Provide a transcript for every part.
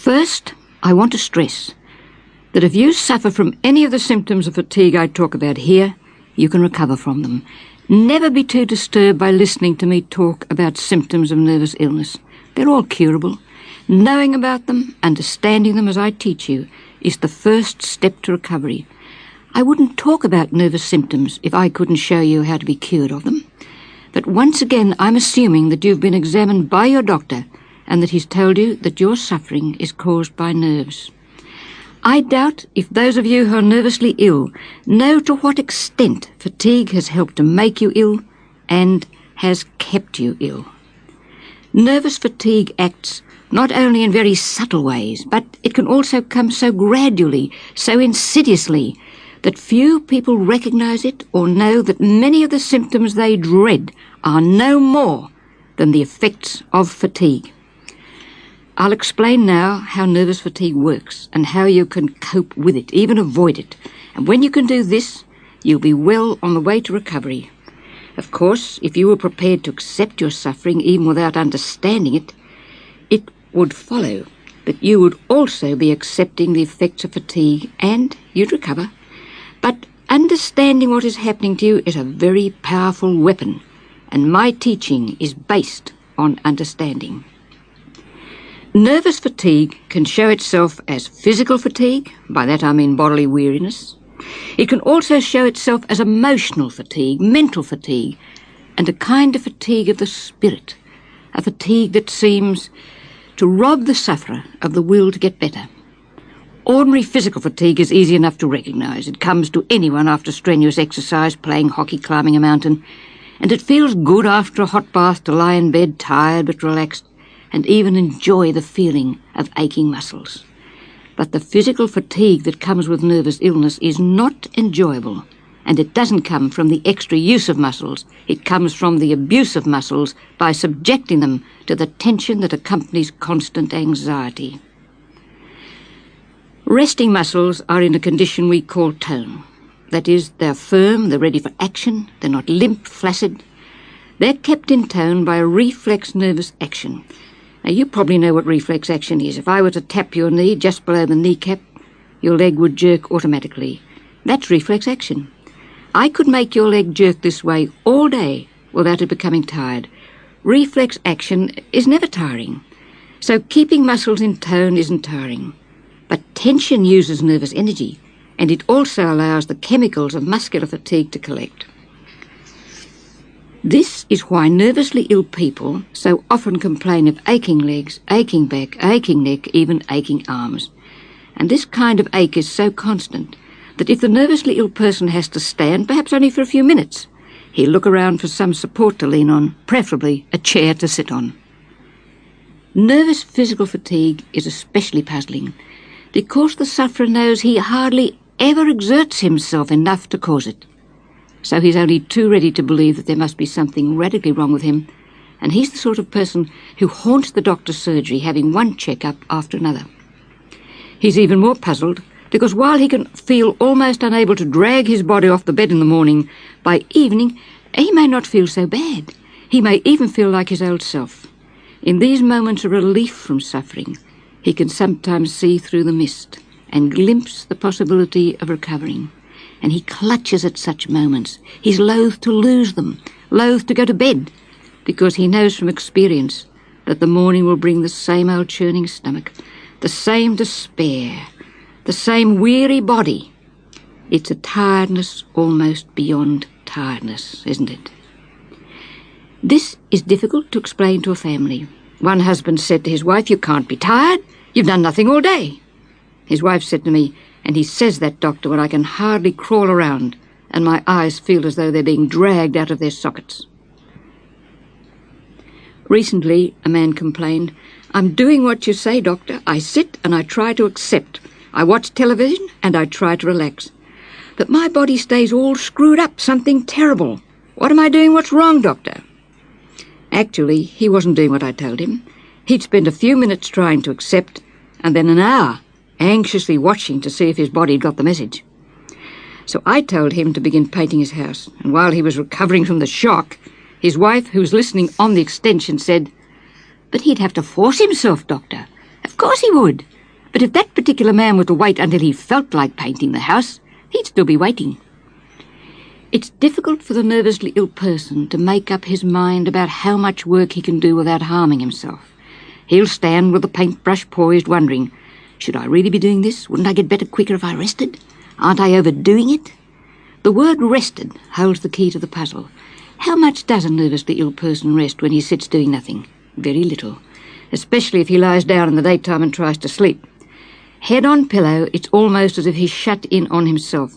First, I want to stress that if you suffer from any of the symptoms of fatigue I talk about here, you can recover from them. Never be too disturbed by listening to me talk about symptoms of nervous illness. They're all curable. Knowing about them, understanding them as I teach you, is the first step to recovery. I wouldn't talk about nervous symptoms if I couldn't show you how to be cured of them. But once again, I'm assuming that you've been examined by your doctor and that he's told you that your suffering is caused by nerves. I doubt if those of you who are nervously ill know to what extent fatigue has helped to make you ill and has kept you ill. Nervous fatigue acts not only in very subtle ways, but it can also come so gradually, so insidiously, that few people recognize it or know that many of the symptoms they dread are no more than the effects of fatigue. I'll explain now how nervous fatigue works and how you can cope with it, even avoid it. And when you can do this, you'll be well on the way to recovery. Of course, if you were prepared to accept your suffering even without understanding it, it would follow that you would also be accepting the effects of fatigue and you'd recover. But understanding what is happening to you is a very powerful weapon, and my teaching is based on understanding. Nervous fatigue can show itself as physical fatigue, by that I mean bodily weariness. It can also show itself as emotional fatigue, mental fatigue, and a kind of fatigue of the spirit, a fatigue that seems to rob the sufferer of the will to get better. Ordinary physical fatigue is easy enough to recognise. It comes to anyone after strenuous exercise, playing hockey, climbing a mountain, and it feels good after a hot bath to lie in bed, tired but relaxed, and even enjoy the feeling of aching muscles. But the physical fatigue that comes with nervous illness is not enjoyable, and it doesn't come from the extra use of muscles. It comes from the abuse of muscles by subjecting them to the tension that accompanies constant anxiety. Resting muscles are in a condition we call tone. That is, they're firm, they're ready for action, they're not limp, flaccid. They're kept in tone by a reflex nervous action. Now, you probably know what reflex action is. If I were to tap your knee just below the kneecap, your leg would jerk automatically. That's reflex action. I could make your leg jerk this way all day without it becoming tired. Reflex action is never tiring. So keeping muscles in tone isn't tiring. But tension uses nervous energy, and it also allows the chemicals of muscular fatigue to collect. This is why nervously ill people so often complain of aching legs, aching back, aching neck, even aching arms. And this kind of ache is so constant that if the nervously ill person has to stand, perhaps only for a few minutes, he'll look around for some support to lean on, preferably a chair to sit on. Nervous physical fatigue is especially puzzling because the sufferer knows he hardly ever exerts himself enough to cause it. So he's only too ready to believe that there must be something radically wrong with him, and he's the sort of person who haunts the doctor's surgery, having one check-up after another. He's even more puzzled because while he can feel almost unable to drag his body off the bed in the morning, by evening he may not feel so bad. He may even feel like his old self. In these moments of relief from suffering, he can sometimes see through the mist and glimpse the possibility of recovering. And he clutches at such moments. He's loath to lose them, loath to go to bed, because he knows from experience that the morning will bring the same old churning stomach, the same despair, the same weary body. It's a tiredness almost beyond tiredness, isn't it? This is difficult to explain to a family. One husband said to his wife, "You can't be tired. You've done nothing all day." His wife said to me, "And he says that, doctor, when I can hardly crawl around and my eyes feel as though they're being dragged out of their sockets." Recently, a man complained, "I'm doing what you say, doctor. I sit and I try to accept. I watch television and I try to relax. But my body stays all screwed up, something terrible. What am I doing? What's wrong, doctor?" Actually, he wasn't doing what I told him. He'd spend a few minutes trying to accept and then an hour anxiously watching to see if his body got the message. So I told him to begin painting his house, and while he was recovering from the shock, his wife, who was listening on the extension, said, "But he'd have to force himself, doctor." "Of course he would. But if that particular man were to wait until he felt like painting the house, he'd still be waiting. It's difficult for the nervously ill person to make up his mind about how much work he can do without harming himself. He'll stand with the paintbrush poised, wondering, should I really be doing this? Wouldn't I get better quicker if I rested? Aren't I overdoing it? The word rested holds the key to the puzzle. How much does a nervously ill person rest when he sits doing nothing? Very little, especially if he lies down in the daytime and tries to sleep. Head on pillow, it's almost as if he's shut in on himself,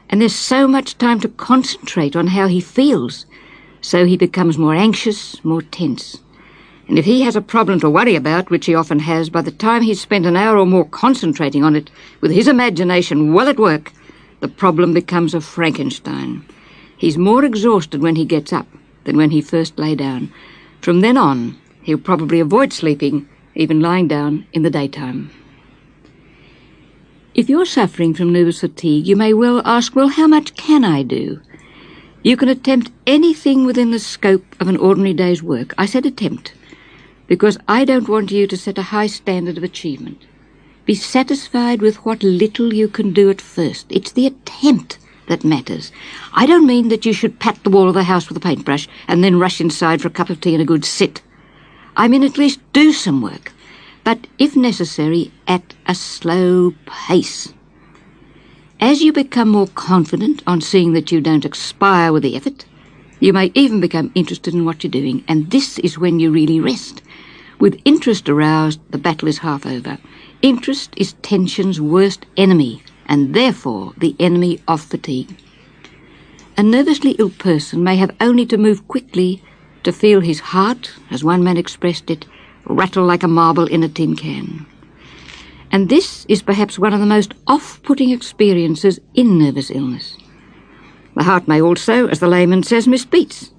and there's so much time to concentrate on how he feels, so he becomes more anxious, more tense. And if he has a problem to worry about, which he often has, by the time he's spent an hour or more concentrating on it, with his imagination well at work, the problem becomes a Frankenstein. He's more exhausted when he gets up than when he first lay down. From then on, he'll probably avoid sleeping, even lying down in the daytime. If you're suffering from nervous fatigue, you may well ask, well, how much can I do? You can attempt anything within the scope of an ordinary day's work. I said attempt, because I don't want you to set a high standard of achievement. Be satisfied with what little you can do at first. It's the attempt that matters. I don't mean that you should pat the wall of the house with a paintbrush and then rush inside for a cup of tea and a good sit. I mean at least do some work, but if necessary, at a slow pace. As you become more confident on seeing that you don't expire with the effort, you may even become interested in what you're doing, and this is when you really rest. With interest aroused, the battle is half over. Interest is tension's worst enemy, and therefore the enemy of fatigue. A nervously ill person may have only to move quickly to feel his heart, as one man expressed it, rattle like a marble in a tin can. And this is perhaps one of the most off-putting experiences in nervous illness. The heart may also, as the layman says, miss beats.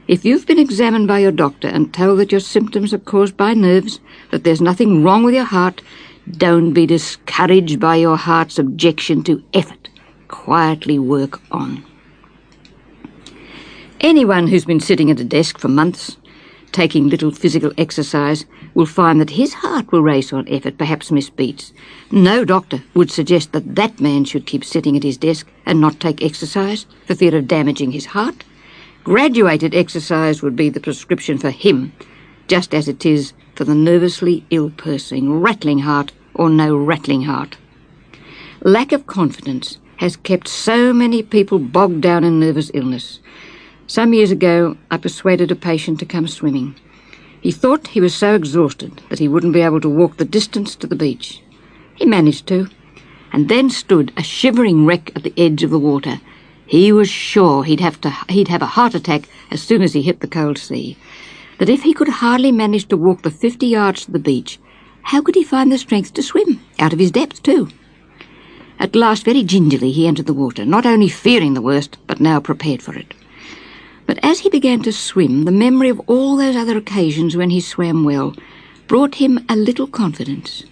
If you've been examined by your doctor and told that your symptoms are caused by nerves, that there's nothing wrong with your heart, don't be discouraged by your heart's objection to effort. Quietly work on. Anyone who's been sitting at a desk for months, taking little physical exercise, will find that his heart will race on effort, perhaps miss beats. No doctor would suggest that that man should keep sitting at his desk and not take exercise for fear of damaging his heart. Graduated exercise would be the prescription for him, just as it is for the nervously ill person, rattling heart or no rattling heart. Lack of confidence has kept so many people bogged down in nervous illness. Some years ago, I persuaded a patient to come swimming. He thought he was so exhausted that he wouldn't be able to walk the distance to the beach. He managed to, and then stood a shivering wreck at the edge of the water. He was sure he'd have a heart attack as soon as he hit the cold sea. That if he could hardly manage to walk the 50 yards to the beach, how could he find the strength to swim, out of his depth too? At last, very gingerly, he entered the water, not only fearing the worst, but now prepared for it. But as he began to swim, the memory of all those other occasions when he swam well brought him a little confidence.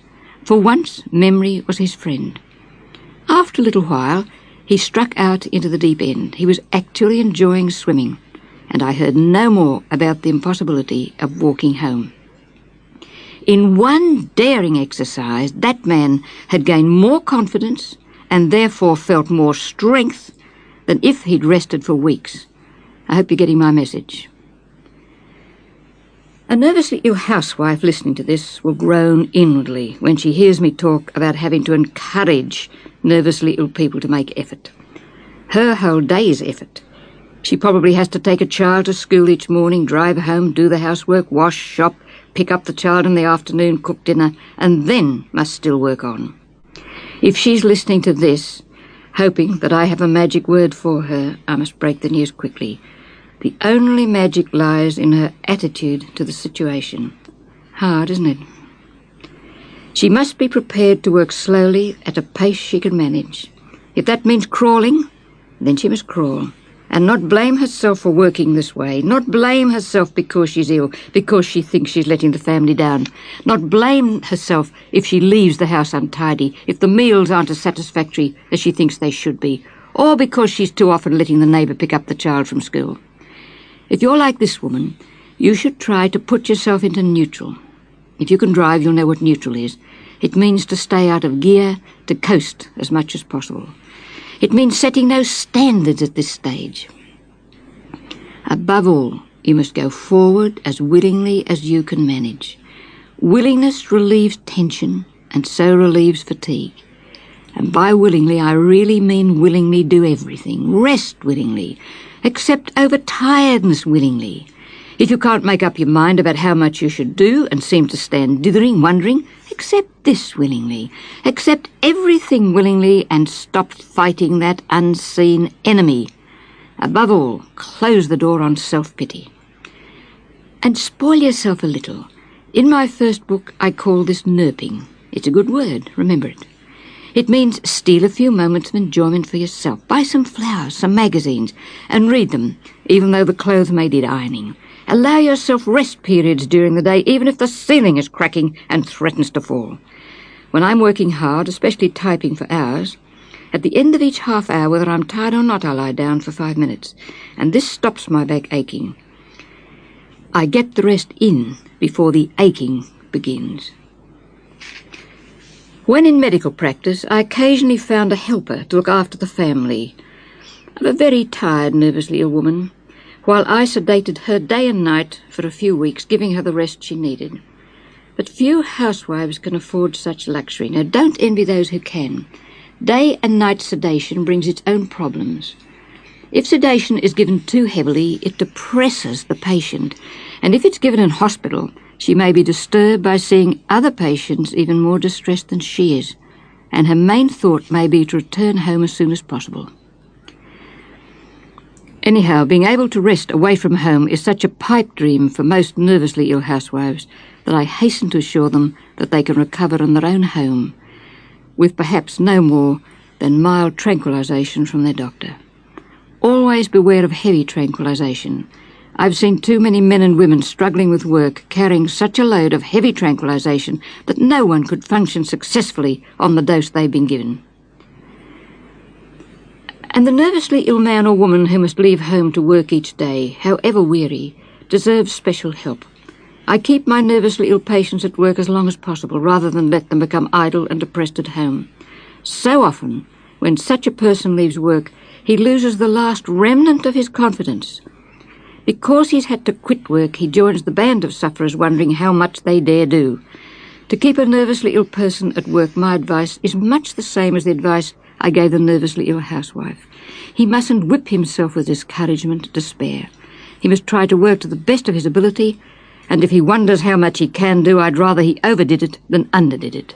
For once, memory was his friend. After a little while, he struck out into the deep end. He was actually enjoying swimming, and I heard no more about the impossibility of walking home. In one daring exercise, that man had gained more confidence and therefore felt more strength than if he'd rested for weeks. I hope you're getting my message. A nervously ill housewife listening to this will groan inwardly when she hears me talk about having to encourage nervously ill people to make effort. Her whole day's effort. She probably has to take a child to school each morning, drive home, do the housework, wash, shop, pick up the child in the afternoon, cook dinner, and then must still work on. If she's listening to this, hoping that I have a magic word for her, I must break the news quickly. The only magic lies in her attitude to the situation. Hard, isn't it? She must be prepared to work slowly at a pace she can manage. If that means crawling, then she must crawl, and not blame herself for working this way, not blame herself because she's ill, because she thinks she's letting the family down, not blame herself if she leaves the house untidy, if the meals aren't as satisfactory as she thinks they should be, or because she's too often letting the neighbour pick up the child from school. If you're like this woman, you should try to put yourself into neutral. If you can drive, you'll know what neutral is. It means to stay out of gear, to coast as much as possible. It means setting no standards at this stage. Above all, you must go forward as willingly as you can manage. Willingness relieves tension and so relieves fatigue. And by willingly, I really mean willingly do everything. Rest willingly. Accept overtiredness willingly. If you can't make up your mind about how much you should do and seem to stand dithering, wondering, accept this willingly. Accept everything willingly and stop fighting that unseen enemy. Above all, close the door on self-pity. And spoil yourself a little. In my first book, I call this nerping. It's a good word, remember it. It means steal a few moments of enjoyment for yourself. Buy some flowers, some magazines, and read them, even though the clothes may need ironing. Allow yourself rest periods during the day, even if the ceiling is cracking and threatens to fall. When I'm working hard, especially typing for hours, at the end of each half hour, whether I'm tired or not, I lie down for 5 minutes, and this stops my back aching. I get the rest in before the aching begins. When in medical practice, I occasionally found a helper to look after the family of a very tired, nervously ill woman, while I sedated her day and night for a few weeks, giving her the rest she needed. But few housewives can afford such luxury. Now, don't envy those who can. Day and night sedation brings its own problems. If sedation is given too heavily, it depresses the patient, and if it's given in hospital, she may be disturbed by seeing other patients even more distressed than she is, and her main thought may be to return home as soon as possible. Anyhow, being able to rest away from home is such a pipe dream for most nervously ill housewives that I hasten to assure them that they can recover in their own home, with perhaps no more than mild tranquilization from their doctor. Always beware of heavy tranquilization. I've seen too many men and women struggling with work, carrying such a load of heavy tranquilization that no one could function successfully on the dose they've been given. And the nervously ill man or woman who must leave home to work each day, however weary, deserves special help. I keep my nervously ill patients at work as long as possible, rather than let them become idle and depressed at home. So often, when such a person leaves work, he loses the last remnant of his confidence. Because he's had to quit work, he joins the band of sufferers wondering how much they dare do. To keep a nervously ill person at work, my advice is much the same as the advice I gave the nervously ill housewife. He mustn't whip himself with discouragement, despair. He must try to work to the best of his ability, and if he wonders how much he can do, I'd rather he overdid it than underdid it.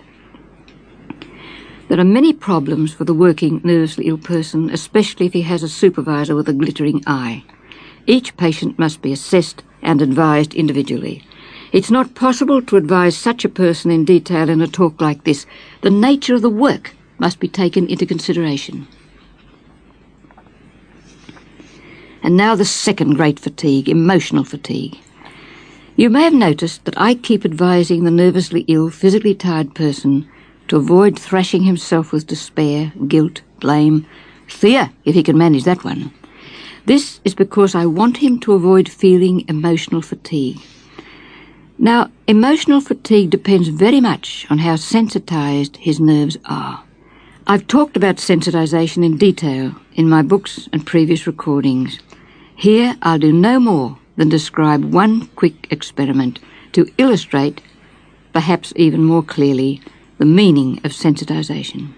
There are many problems for the working nervously ill person, especially if he has a supervisor with a glittering eye. Each patient must be assessed and advised individually. It's not possible to advise such a person in detail in a talk like this. The nature of the work must be taken into consideration. And now the second great fatigue, emotional fatigue. You may have noticed that I keep advising the nervously ill, physically tired person to avoid thrashing himself with despair, guilt, blame, fear, if he can manage that one. This is because I want him to avoid feeling emotional fatigue. Now, emotional fatigue depends very much on how sensitized his nerves are. I've talked about sensitization in detail in my books and previous recordings. Here, I'll do no more than describe one quick experiment to illustrate, perhaps even more clearly, the meaning of sensitization.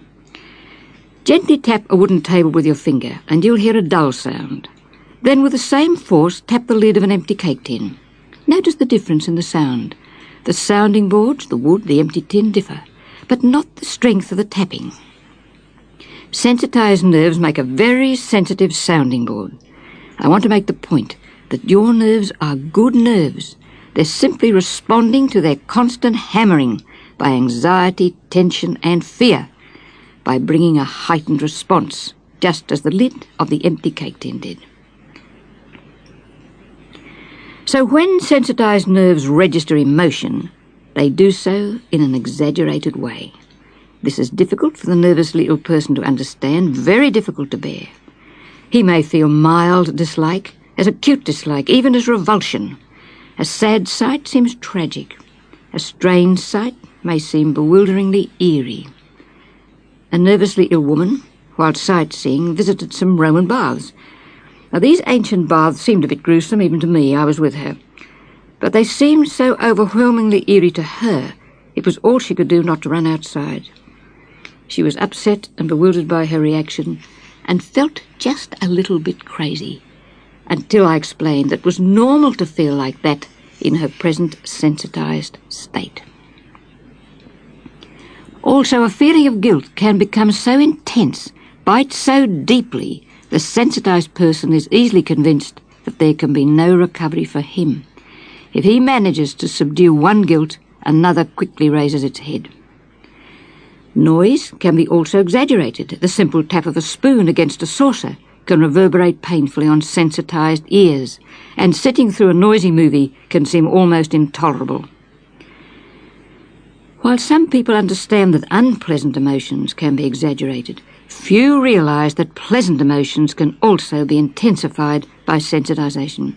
Gently tap a wooden table with your finger and you'll hear a dull sound. Then with the same force, tap the lid of an empty cake tin. Notice the difference in the sound. The sounding boards, the wood, the empty tin differ, but not the strength of the tapping. Sensitized nerves make a very sensitive sounding board. I want to make the point that your nerves are good nerves. They're simply responding to their constant hammering by anxiety, tension, and fear, by bringing a heightened response, just as the lid of the empty cake tin did. So when sensitized nerves register emotion, they do so in an exaggerated way. This is difficult for the nervously ill person to understand, very difficult to bear. He may feel mild dislike, as acute dislike, even as revulsion. A sad sight seems tragic. A strange sight may seem bewilderingly eerie. A nervously ill woman, while sightseeing, visited some Roman baths. Now, these ancient baths seemed a bit gruesome, even to me. I was with her. But they seemed so overwhelmingly eerie to her, it was all she could do not to run outside. She was upset and bewildered by her reaction, and felt just a little bit crazy, until I explained that it was normal to feel like that in her present sensitized state. Also, a feeling of guilt can become so intense, bite so deeply, the sensitized person is easily convinced that there can be no recovery for him. If he manages to subdue one guilt, another quickly raises its head. Noise can be also exaggerated. The simple tap of a spoon against a saucer can reverberate painfully on sensitized ears, and sitting through a noisy movie can seem almost intolerable. While some people understand that unpleasant emotions can be exaggerated, few realize that pleasant emotions can also be intensified by sensitization.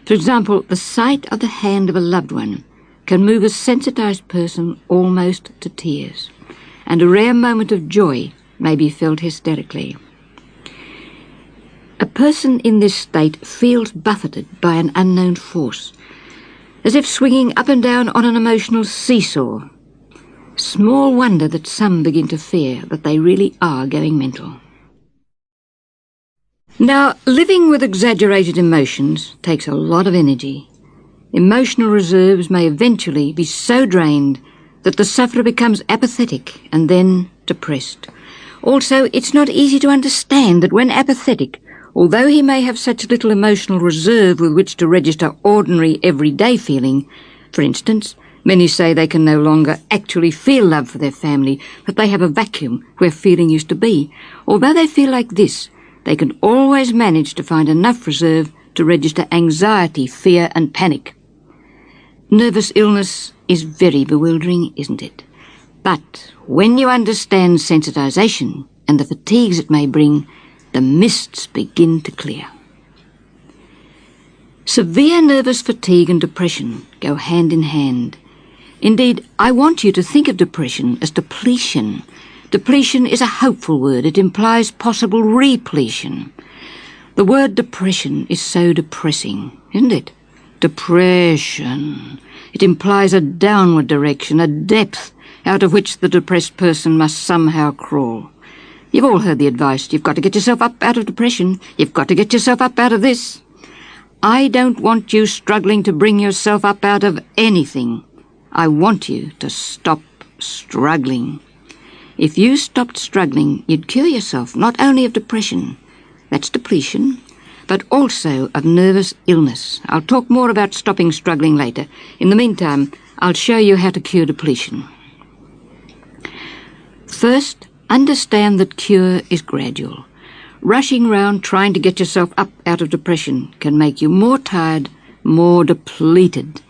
For example, the sight of the hand of a loved one can move a sensitized person almost to tears, and a rare moment of joy may be felt hysterically. A person in this state feels buffeted by an unknown force, as if swinging up and down on an emotional seesaw. Small wonder that some begin to fear that they really are going mental. Now, living with exaggerated emotions takes a lot of energy. Emotional reserves may eventually be so drained that the sufferer becomes apathetic and then depressed. Also, it's not easy to understand that when apathetic, although he may have such little emotional reserve with which to register ordinary, everyday feeling, for instance, many say they can no longer actually feel love for their family, that they have a vacuum where feeling used to be. Although they feel like this, they can always manage to find enough reserve to register anxiety, fear, and panic. Nervous illness is very bewildering, isn't it? But when you understand sensitization and the fatigues it may bring, the mists begin to clear. Severe nervous fatigue and depression go hand in hand. Indeed, I want you to think of depression as depletion. Depletion is a hopeful word. It implies possible repletion. The word depression is so depressing, isn't it? Depression. It implies a downward direction, a depth out of which the depressed person must somehow crawl. You've all heard the advice. You've got to get yourself up out of depression. You've got to get yourself up out of this. I don't want you struggling to bring yourself up out of anything. I want you to stop struggling. If you stopped struggling, you'd cure yourself not only of depression, that's depletion, but also of nervous illness. I'll talk more about stopping struggling later. In the meantime, I'll show you how to cure depletion. First, understand that cure is gradual. Rushing round trying to get yourself up out of depression can make you more tired, more depleted.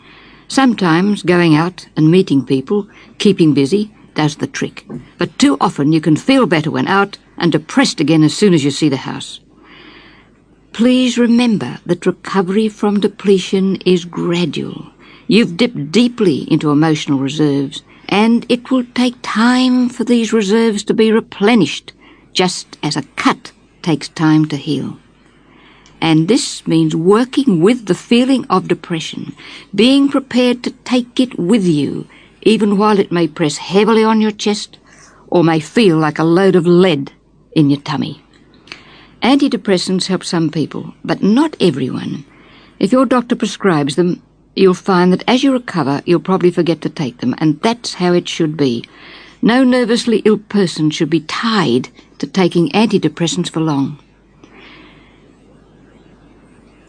Sometimes going out and meeting people, keeping busy, does the trick. But too often you can feel better when out and depressed again as soon as you see the house. Please remember that recovery from depletion is gradual. You've dipped deeply into emotional reserves, and it will take time for these reserves to be replenished, just as a cut takes time to heal. And this means working with the feeling of depression, being prepared to take it with you, even while it may press heavily on your chest or may feel like a load of lead in your tummy. Antidepressants help some people, but not everyone. If your doctor prescribes them, you'll find that as you recover, you'll probably forget to take them, and that's how it should be. No nervously ill person should be tied to taking antidepressants for long.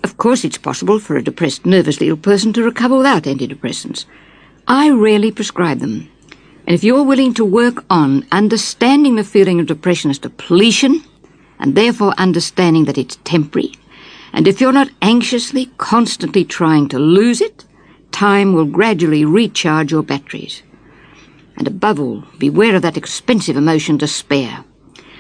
Of course, it's possible for a depressed, nervously ill person to recover without antidepressants. I rarely prescribe them. And if you're willing to work on understanding the feeling of depression as depletion, and therefore understanding that it's temporary, and if you're not anxiously, constantly trying to lose it, time will gradually recharge your batteries. And above all, beware of that expensive emotion, despair.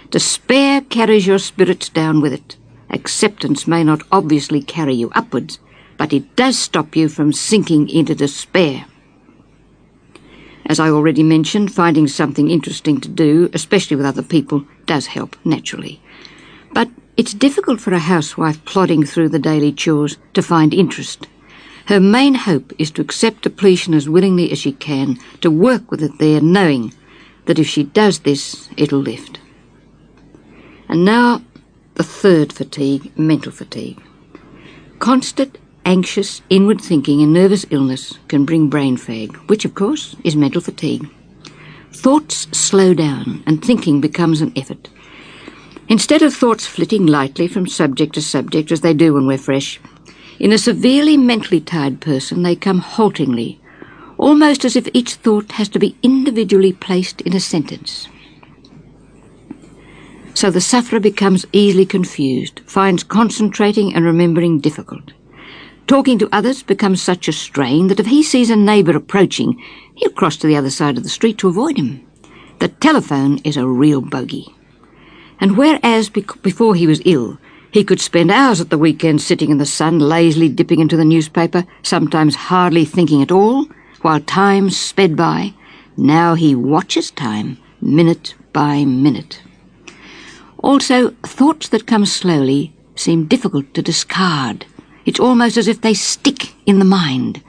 Despair carries your spirits down with it. Acceptance may not obviously carry you upwards, but it does stop you from sinking into despair. As I already mentioned, finding something interesting to do, especially with other people, does help naturally. But it's difficult for a housewife plodding through the daily chores to find interest. Her main hope is to accept depletion as willingly as she can, to work with it there, knowing that if she does this, it'll lift. And now, the third fatigue, mental fatigue. Constant, anxious, inward thinking and nervous illness can bring brain fag, which, of course, is mental fatigue. Thoughts slow down and thinking becomes an effort. Instead of thoughts flitting lightly from subject to subject as they do when we're fresh, in a severely mentally tired person they come haltingly, almost as if each thought has to be individually placed in a sentence. So the sufferer becomes easily confused, finds concentrating and remembering difficult. Talking to others becomes such a strain that if he sees a neighbour approaching, he'll cross to the other side of the street to avoid him. The telephone is a real bogey. And whereas before he was ill, he could spend hours at the weekend sitting in the sun, lazily dipping into the newspaper, sometimes hardly thinking at all, while time sped by, now he watches time, minute by minute. Also, thoughts that come slowly seem difficult to discard. It's almost as if they stick in the mind.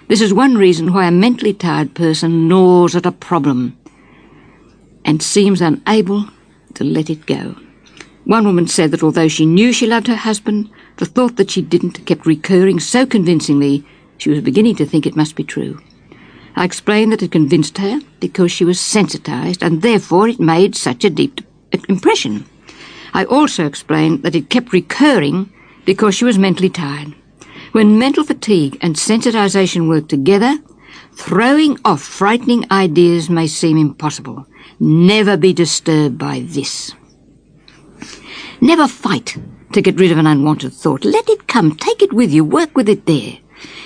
This is one reason why a mentally tired person gnaws at a problem and seems unable to let it go. One woman said that although she knew she loved her husband, the thought that she didn't kept recurring so convincingly she was beginning to think it must be true. I explained that it convinced her because she was sensitized and therefore it made such a deep impression. I also explained that it kept recurring because she was mentally tired. When mental fatigue and sensitization work together, throwing off frightening ideas may seem impossible. Never be disturbed by this. Never fight to get rid of an unwanted thought. Let it come, take it with you, work with it there.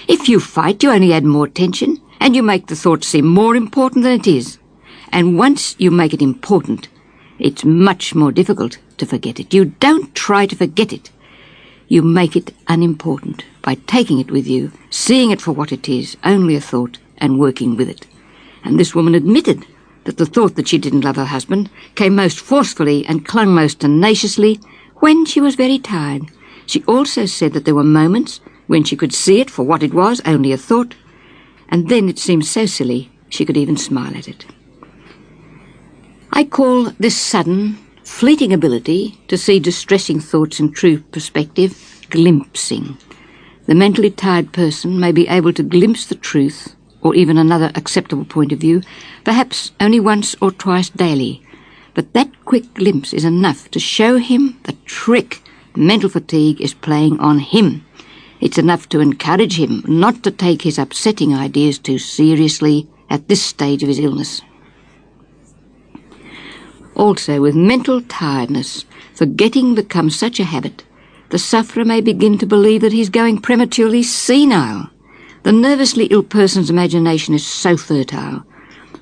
If you fight, you only add more tension, and you make the thought seem more important than it is. And once you make it important, it's much more difficult to forget it. You don't try to forget it. You make it unimportant by taking it with you, seeing it for what it is, only a thought, and working with it. And this woman admitted that the thought that she didn't love her husband came most forcefully and clung most tenaciously when she was very tired. She also said that there were moments when she could see it for what it was, only a thought, and then it seemed so silly she could even smile at it. I call this sudden, fleeting ability to see distressing thoughts in true perspective glimpsing. The mentally tired person may be able to glimpse the truth or even another acceptable point of view, perhaps only once or twice daily, but that quick glimpse is enough to show him the trick mental fatigue is playing on him. It's enough to encourage him not to take his upsetting ideas too seriously at this stage of his illness. Also, with mental tiredness, forgetting becomes such a habit, the sufferer may begin to believe that he's going prematurely senile. The nervously ill person's imagination is so fertile.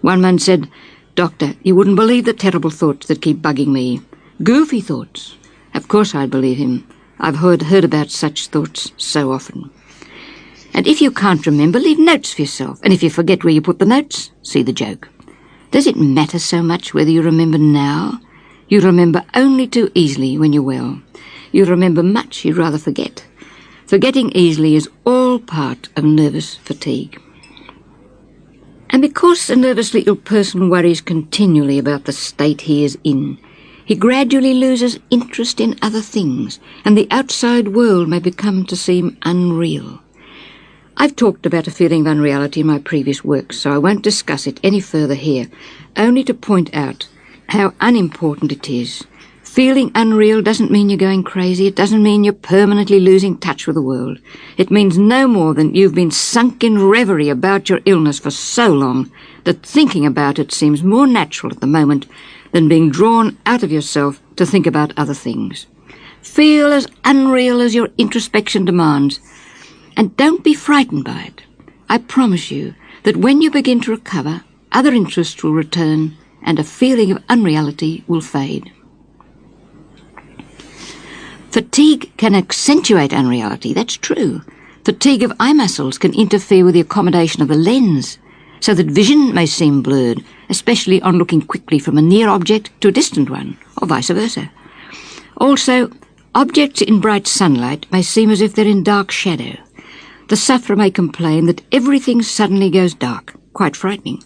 One man said, "Doctor, you wouldn't believe the terrible thoughts that keep bugging me. Goofy thoughts." Of course I'd believe him. I've heard about such thoughts so often. And if you can't remember, leave notes for yourself. And if you forget where you put the notes, see the joke. Does it matter so much whether you remember now? You remember only too easily when you're well. You remember much you'd rather forget. Forgetting easily is all part of nervous fatigue. And because a nervously ill person worries continually about the state he is in, he gradually loses interest in other things, and the outside world may become to seem unreal. I've talked about a feeling of unreality in my previous works, so I won't discuss it any further here, only to point out how unimportant it is. Feeling unreal doesn't mean you're going crazy. It doesn't mean you're permanently losing touch with the world. It means no more than you've been sunk in reverie about your illness for so long that thinking about it seems more natural at the moment than being drawn out of yourself to think about other things. Feel as unreal as your introspection demands, and don't be frightened by it. I promise you that when you begin to recover, other interests will return and a feeling of unreality will fade. Fatigue can accentuate unreality, that's true. Fatigue of eye muscles can interfere with the accommodation of the lens. so that vision may seem blurred, especially on looking quickly from a near object to a distant one, or vice versa. Also, objects in bright sunlight may seem as if they're in dark shadow. The sufferer may complain that everything suddenly goes dark, quite frightening,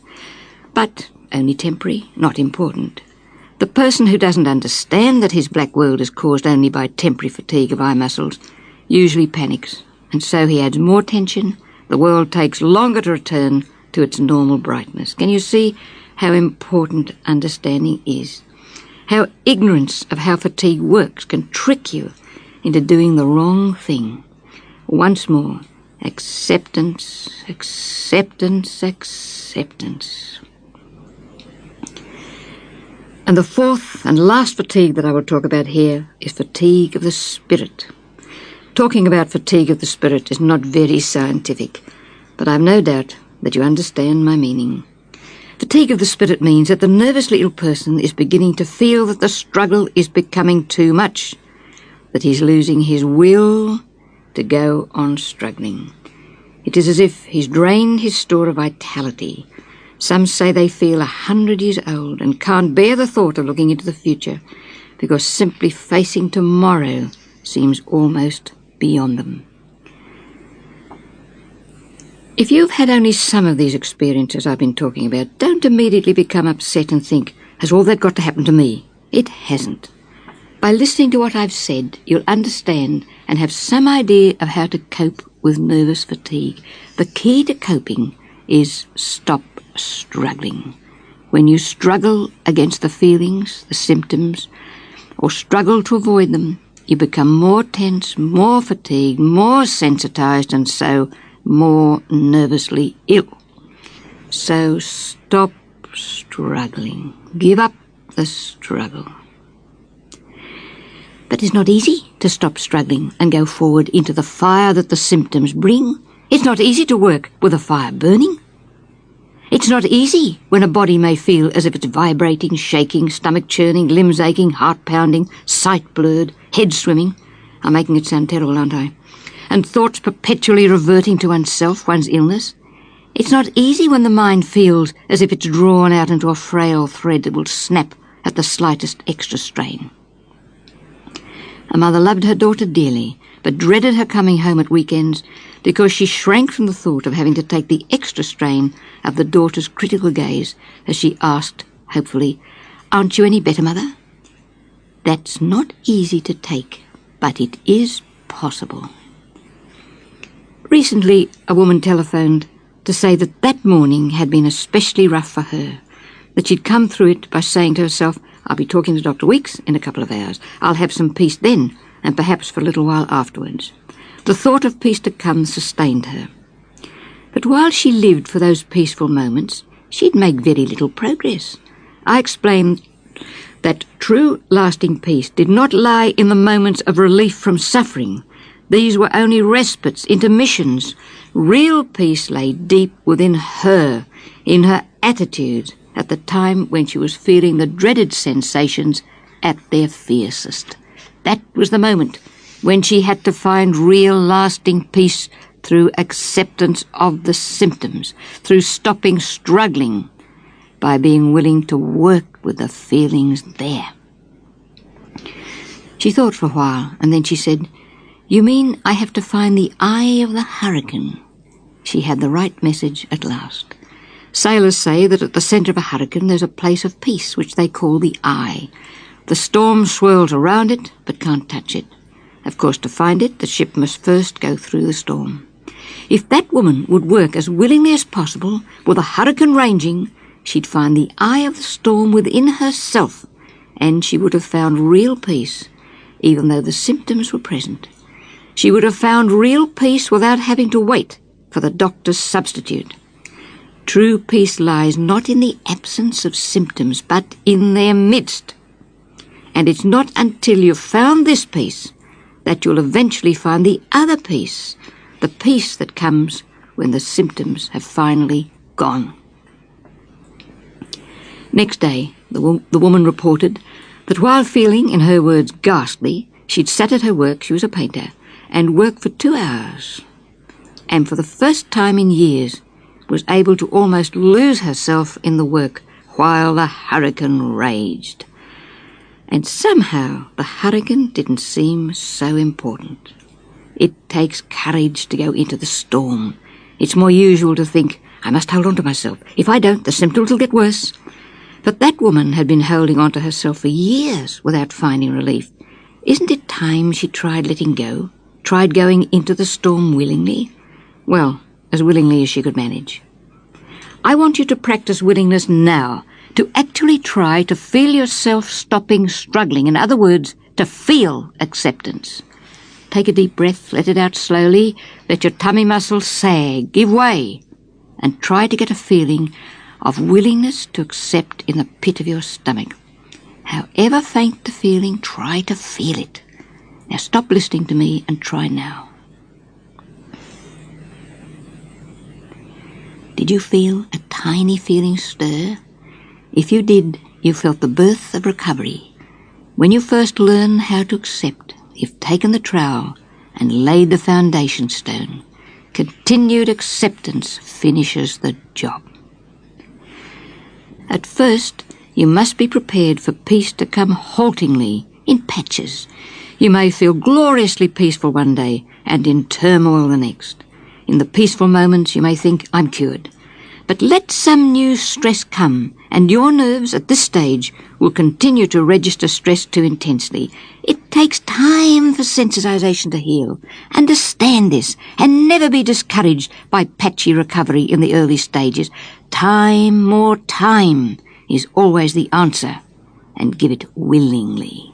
but only temporary, not important. The person who doesn't understand that his black world is caused only by temporary fatigue of eye muscles usually panics, and so he adds more tension. The world takes longer to return to its normal brightness. Can you see how important understanding is? How ignorance of how fatigue works can trick you into doing the wrong thing. Once more, acceptance, acceptance, acceptance. And the fourth and last fatigue that I will talk about here is fatigue of the spirit. Talking about fatigue of the spirit is not very scientific, but I have no doubt that you understand my meaning. Fatigue of the spirit means that the nervously ill person is beginning to feel that the struggle is becoming too much, that he's losing his will to go on struggling. It is as if he's drained his store of vitality. Some say they feel 100 years old and can't bear the thought of looking into the future because simply facing tomorrow seems almost beyond them. If you've had only some of these experiences I've been talking about, don't immediately become upset and think, has all that got to happen to me? It hasn't. By listening to what I've said, you'll understand and have some idea of how to cope with nervous fatigue. The key to coping is stop struggling. When you struggle against the feelings, the symptoms, or struggle to avoid them, you become more tense, more fatigued, more sensitized, and so more nervously ill. So stop struggling. Give up the struggle. But it's not easy to stop struggling and go forward into the fire that the symptoms bring. It's not easy to work with a fire burning. It's not easy when a body may feel as if it's vibrating, shaking, stomach churning, limbs aching, heart pounding, sight blurred, head swimming. I'm making it sound terrible, aren't I? And thoughts perpetually reverting to oneself, one's illness. It's not easy when the mind feels as if it's drawn out into a frail thread that will snap at the slightest extra strain. A mother loved her daughter dearly, but dreaded her coming home at weekends because she shrank from the thought of having to take the extra strain of the daughter's critical gaze as she asked, hopefully, "Aren't you any better, Mother?" That's not easy to take, but it is possible. Recently, a woman telephoned to say that that morning had been especially rough for her, that she'd come through it by saying to herself, "I'll be talking to Dr. Weeks in a couple of hours. I'll have some peace then, and perhaps for a little while afterwards." The thought of peace to come sustained her. But while she lived for those peaceful moments, she'd make very little progress. I explained that true lasting peace did not lie in the moments of relief from suffering. These were only respites, intermissions. Real peace lay deep within her, in her attitude at the time when she was feeling the dreaded sensations at their fiercest. That was the moment when she had to find real lasting peace through acceptance of the symptoms, through stopping struggling, by being willing to work with the feelings there. She thought for a while, and then she said, "You mean I have to find the eye of the hurricane?" She had the right message at last. Sailors say that at the centre of a hurricane there's a place of peace, which they call the eye. The storm swirls around it, but can't touch it. Of course, to find it, the ship must first go through the storm. If that woman would work as willingly as possible, with a hurricane ranging, she'd find the eye of the storm within herself, and she would have found real peace, even though the symptoms were present. She would have found real peace without having to wait for the doctor's substitute. True peace lies not in the absence of symptoms, but in their midst. And it's not until you've found this peace that you'll eventually find the other peace, the peace that comes when the symptoms have finally gone. Next day, the woman reported that while feeling, in her words, ghastly, she'd sat at her work, she was a painter, and worked for 2 hours. And for the first time in years, was able to almost lose herself in the work while the hurricane raged. And somehow the hurricane didn't seem so important. It takes courage to go into the storm. It's more usual to think, I must hold on to myself. If I don't, the symptoms will get worse. But that woman had been holding on to herself for years without finding relief. Isn't it time she tried letting go? Tried going into the storm willingly? Well, as willingly as she could manage. I want you to practice willingness now, to actually try to feel yourself stopping struggling. In other words, to feel acceptance. Take a deep breath, let it out slowly, let your tummy muscles sag, give way, and try to get a feeling of willingness to accept in the pit of your stomach. However faint the feeling, try to feel it. Now stop listening to me and try now. Did you feel a tiny feeling stir? If you did, you felt the birth of recovery. When you first learn how to accept, you've taken the trowel and laid the foundation stone. Continued acceptance finishes the job. At first, you must be prepared for peace to come haltingly, in patches. You may feel gloriously peaceful one day and in turmoil the next. In the peaceful moments, you may think, I'm cured. But let some new stress come, and your nerves at this stage will continue to register stress too intensely. It takes time for sensitization to heal. Understand this, and never be discouraged by patchy recovery in the early stages. Time, more time, is always the answer, and give it willingly.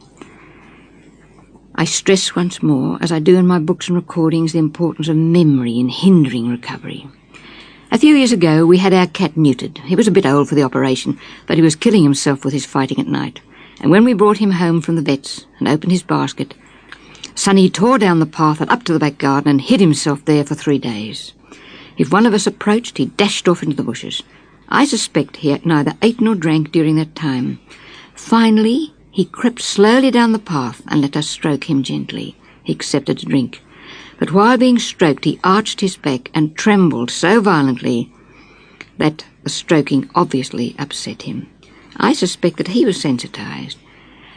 I stress once more, as I do in my books and recordings, the importance of memory in hindering recovery. A few years ago, we had our cat neutered. He was a bit old for the operation, but he was killing himself with his fighting at night. And when we brought him home from the vet's and opened his basket, Sonny tore down the path and up to the back garden and hid himself there for 3 days. If one of us approached, he dashed off into the bushes. I suspect he had neither ate nor drank during that time. Finally, he crept slowly down the path and let us stroke him gently. He accepted a drink. But while being stroked, he arched his back and trembled so violently that the stroking obviously upset him. I suspect that he was sensitized.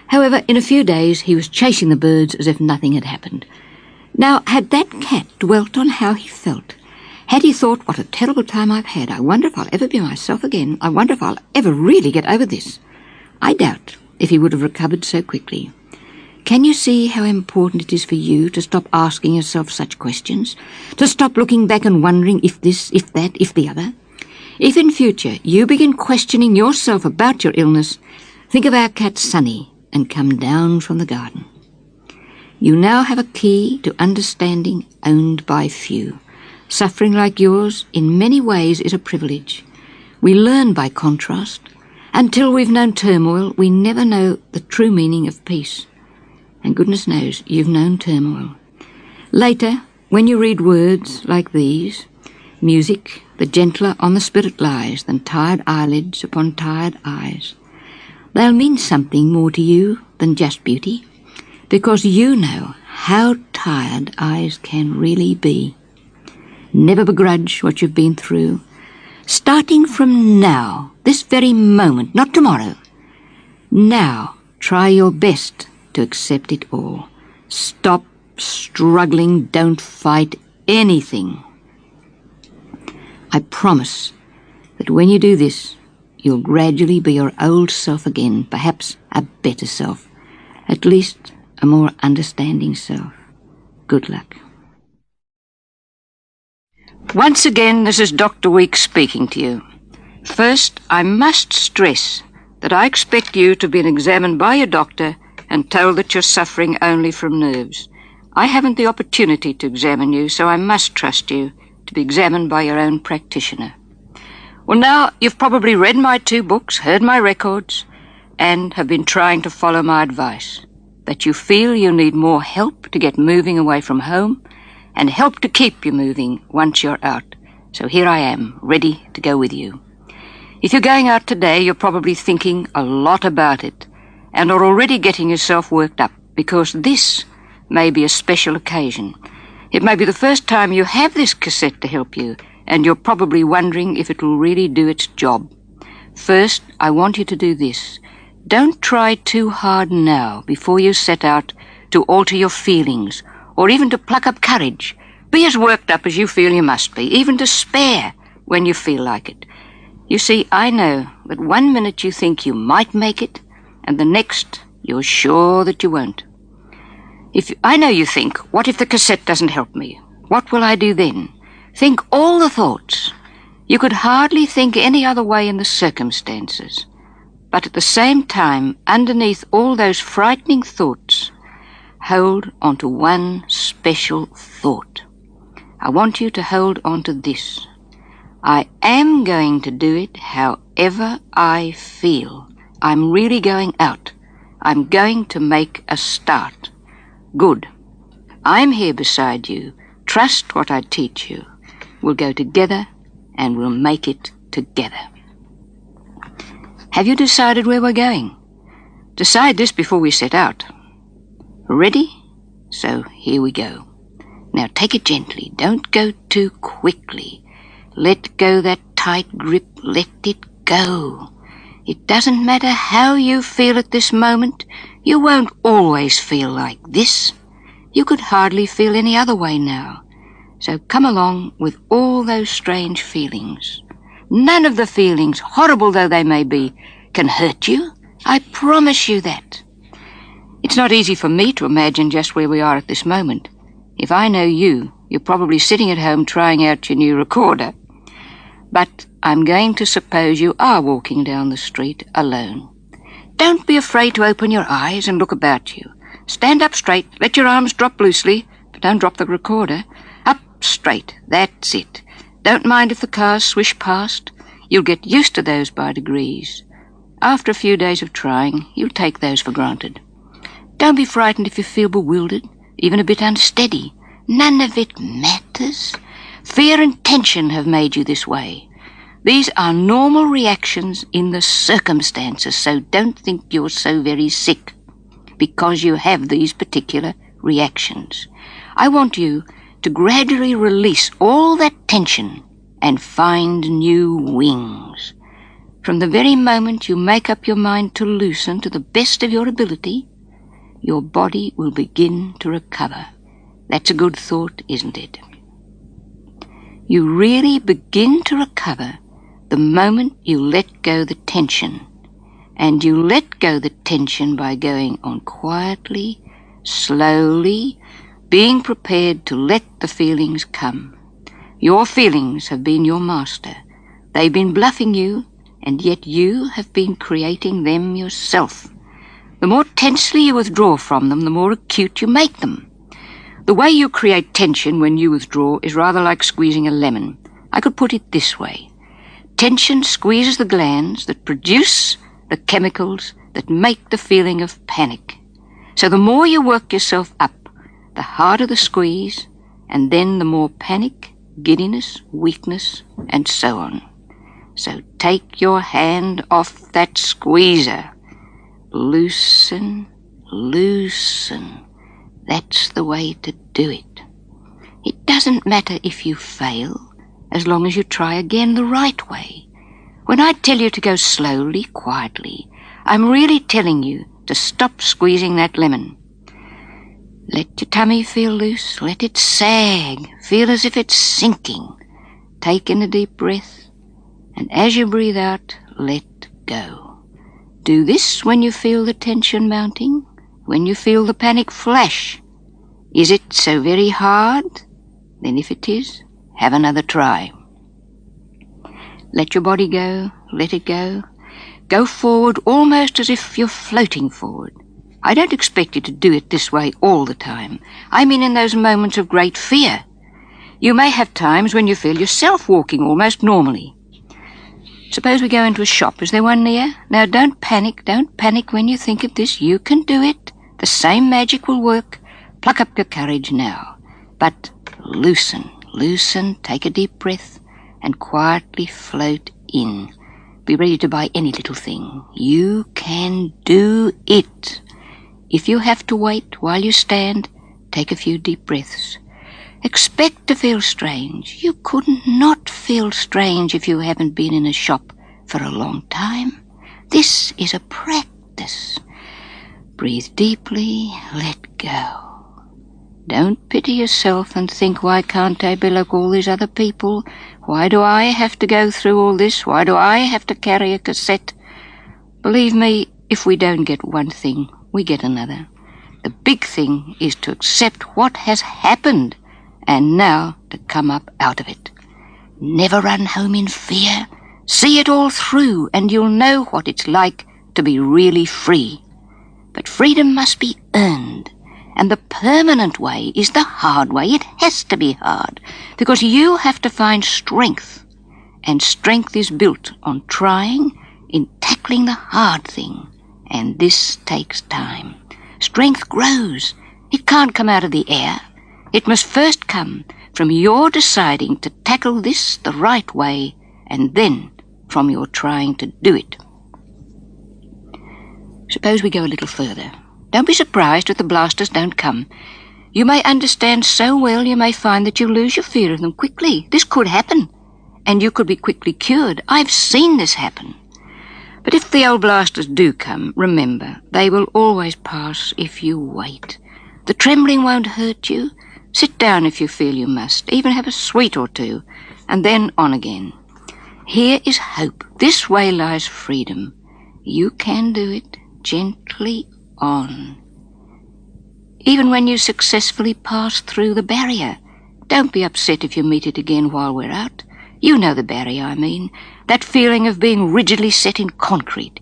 However, in a few days, he was chasing the birds as if nothing had happened. Now, had that cat dwelt on how he felt, had he thought, what a terrible time I've had, I wonder if I'll ever be myself again, I wonder if I'll ever really get over this, I doubt if he would have recovered so quickly. Can you see how important it is for you to stop asking yourself such questions? To stop looking back and wondering if this, if that, if the other? If in future you begin questioning yourself about your illness, think of our cat Sonny and come down from the garden. You now have a key to understanding owned by few. Suffering like yours in many ways is a privilege. We learn by contrast. Until we've known turmoil, we never know the true meaning of peace. And goodness knows you've known turmoil. Later, when you read words like these, music, the gentler on the spirit lies than tired eyelids upon tired eyes, they'll mean something more to you than just beauty, because you know how tired eyes can really be. Never begrudge what you've been through. Starting from now, this very moment, not tomorrow, now try your best to accept it all. Stop struggling, don't fight anything. I promise that when you do this, you'll gradually be your old self again, perhaps a better self, at least a more understanding self. Good luck. Once again, this is Dr. Weeks speaking to you. First, I must stress that I expect you to have been examined by your doctor and told that you're suffering only from nerves. I haven't the opportunity to examine you, so I must trust you to be examined by your own practitioner. Well, now, you've probably read my 2 books, heard my records, and have been trying to follow my advice, that you feel you need more help to get moving away from home and help to keep you moving once you're out. So here I am, ready to go with you. If you're going out today, you're probably thinking a lot about it and are already getting yourself worked up, because this may be a special occasion. It may be the first time you have this cassette to help you, and you're probably wondering if it will really do its job. First, I want you to do this. Don't try too hard now before you set out to alter your feelings or even to pluck up courage. Be as worked up as you feel you must be, even to spare when you feel like it. You see, I know that 1 minute you think you might make it, and the next you're sure that you won't. I know you think, what if the cassette doesn't help me? What will I do then? Think all the thoughts. You could hardly think any other way in the circumstances. But at the same time, underneath all those frightening thoughts, hold on to one special thought. I want you to hold on to this. I am going to do it however I feel. I'm really going out. I'm going to make a start. Good. I'm here beside you. Trust what I teach you. We'll go together and we'll make it together. Have you decided where we're going? Decide this before we set out. Ready? So here we go. Now take it gently. Don't go too quickly. Let go that tight grip. Let it go. It doesn't matter how you feel at this moment. You won't always feel like this. You could hardly feel any other way now. So come along with all those strange feelings. None of the feelings, horrible though they may be, can hurt you. I promise you that. It's not easy for me to imagine just where we are at this moment. If I know you, you're probably sitting at home trying out your new recorder. But I'm going to suppose you are walking down the street alone. Don't be afraid to open your eyes and look about you. Stand up straight, let your arms drop loosely, but don't drop the recorder. Up straight, that's it. Don't mind if the cars swish past. You'll get used to those by degrees. After a few days of trying, you'll take those for granted. Don't be frightened if you feel bewildered, even a bit unsteady. None of it matters. Fear and tension have made you this way. These are normal reactions in the circumstances, so don't think you're so very sick because you have these particular reactions. I want you to gradually release all that tension and find new wings. From the very moment you make up your mind to loosen to the best of your ability, your body will begin to recover. That's a good thought, isn't it? You really begin to recover the moment you let go the tension. And you let go the tension by going on quietly, slowly, being prepared to let the feelings come. Your feelings have been your master. They've been bluffing you, and yet you have been creating them yourself. The more tensely you withdraw from them, the more acute you make them. The way you create tension when you withdraw is rather like squeezing a lemon. I could put it this way. Tension squeezes the glands that produce the chemicals that make the feeling of panic. So the more you work yourself up, the harder the squeeze, and then the more panic, giddiness, weakness, and so on. So take your hand off that squeezer. Loosen, loosen. That's the way to do it. It doesn't matter if you fail, as long as you try again the right way. When I tell you to go slowly, quietly, I'm really telling you to stop squeezing that lemon. Let your tummy feel loose. Let it sag. Feel as if it's sinking. Take in a deep breath, and as you breathe out, let go. Do this when you feel the tension mounting, when you feel the panic flash. Is it so very hard? Then if it is, have another try. Let your body go. Let it go. Go forward almost as if you're floating forward. I don't expect you to do it this way all the time. I mean in those moments of great fear. You may have times when you feel yourself walking almost normally. Suppose we go into a shop. Is there one near? Now don't panic. Don't panic when you think of this. You can do it. The same magic will work. Pluck up your courage now. But loosen, loosen, take a deep breath, and quietly float in. Be ready to buy any little thing. You can do it. If you have to wait while you stand, take a few deep breaths. Expect to feel strange. You could not feel strange if you haven't been in a shop for a long time. This is a practice. Breathe deeply, let go. Don't pity yourself and think, why can't I be like all these other people? Why do I have to go through all this? Why do I have to carry a cassette? Believe me, if we don't get one thing, we get another. The big thing is to accept what has happened and now to come up out of it. Never run home in fear. See it all through and you'll know what it's like to be really free. But freedom must be earned. And the permanent way is the hard way. It has to be hard because you have to find strength. And strength is built on trying, in tackling the hard thing. And this takes time. Strength grows. It can't come out of the air. It must first come from your deciding to tackle this the right way, and then from your trying to do it. Suppose we go a little further. Don't be surprised if the blasters don't come. You may understand so well you may find that you lose your fear of them quickly. This could happen, and you could be quickly cured. I've seen this happen. But if the old blasters do come, remember, they will always pass if you wait. The trembling won't hurt you. Sit down if you feel you must. Even have a sweet or two, and then on again. Here is hope. This way lies freedom. You can do it. Gently on. Even when you successfully pass through the barrier, don't be upset if you meet it again while we're out. You know the barrier I mean, that feeling of being rigidly set in concrete,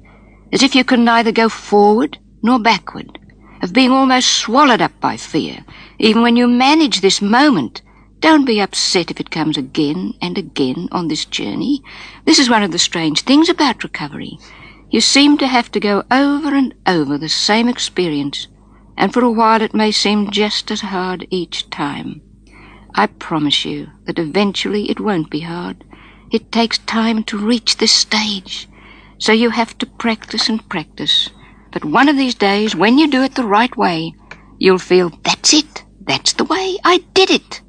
as if you can neither go forward nor backward, of being almost swallowed up by fear. Even when you manage this moment, don't be upset if it comes again and again on this journey. This is one of the strange things about recovery. You seem to have to go over and over the same experience, and for a while it may seem just as hard each time. I promise you that eventually it won't be hard. It takes time to reach this stage, so you have to practice and practice. But one of these days, when you do it the right way, you'll feel, that's it, that's the way, I did it.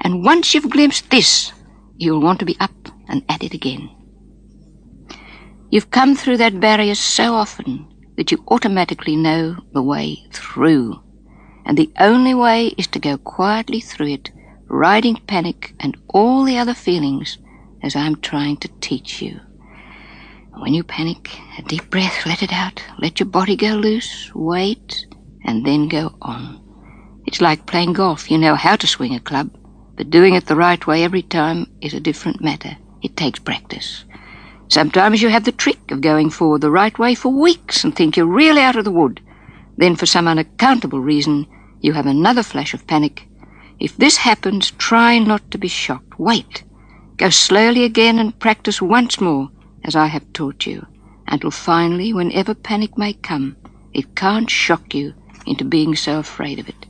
And once you've glimpsed this, you'll want to be up and at it again. You've come through that barrier so often that you automatically know the way through. And the only way is to go quietly through it, riding panic and all the other feelings as I'm trying to teach you. When you panic, a deep breath, let it out, let your body go loose, wait, and then go on. It's like playing golf. You know how to swing a club, but doing it the right way every time is a different matter. It takes practice. Sometimes you have the trick of going forward the right way for weeks and think you're really out of the wood. Then for some unaccountable reason, you have another flash of panic. If this happens, try not to be shocked. Wait. Go slowly again and practice once more, as I have taught you, until finally, whenever panic may come, it can't shock you into being so afraid of it.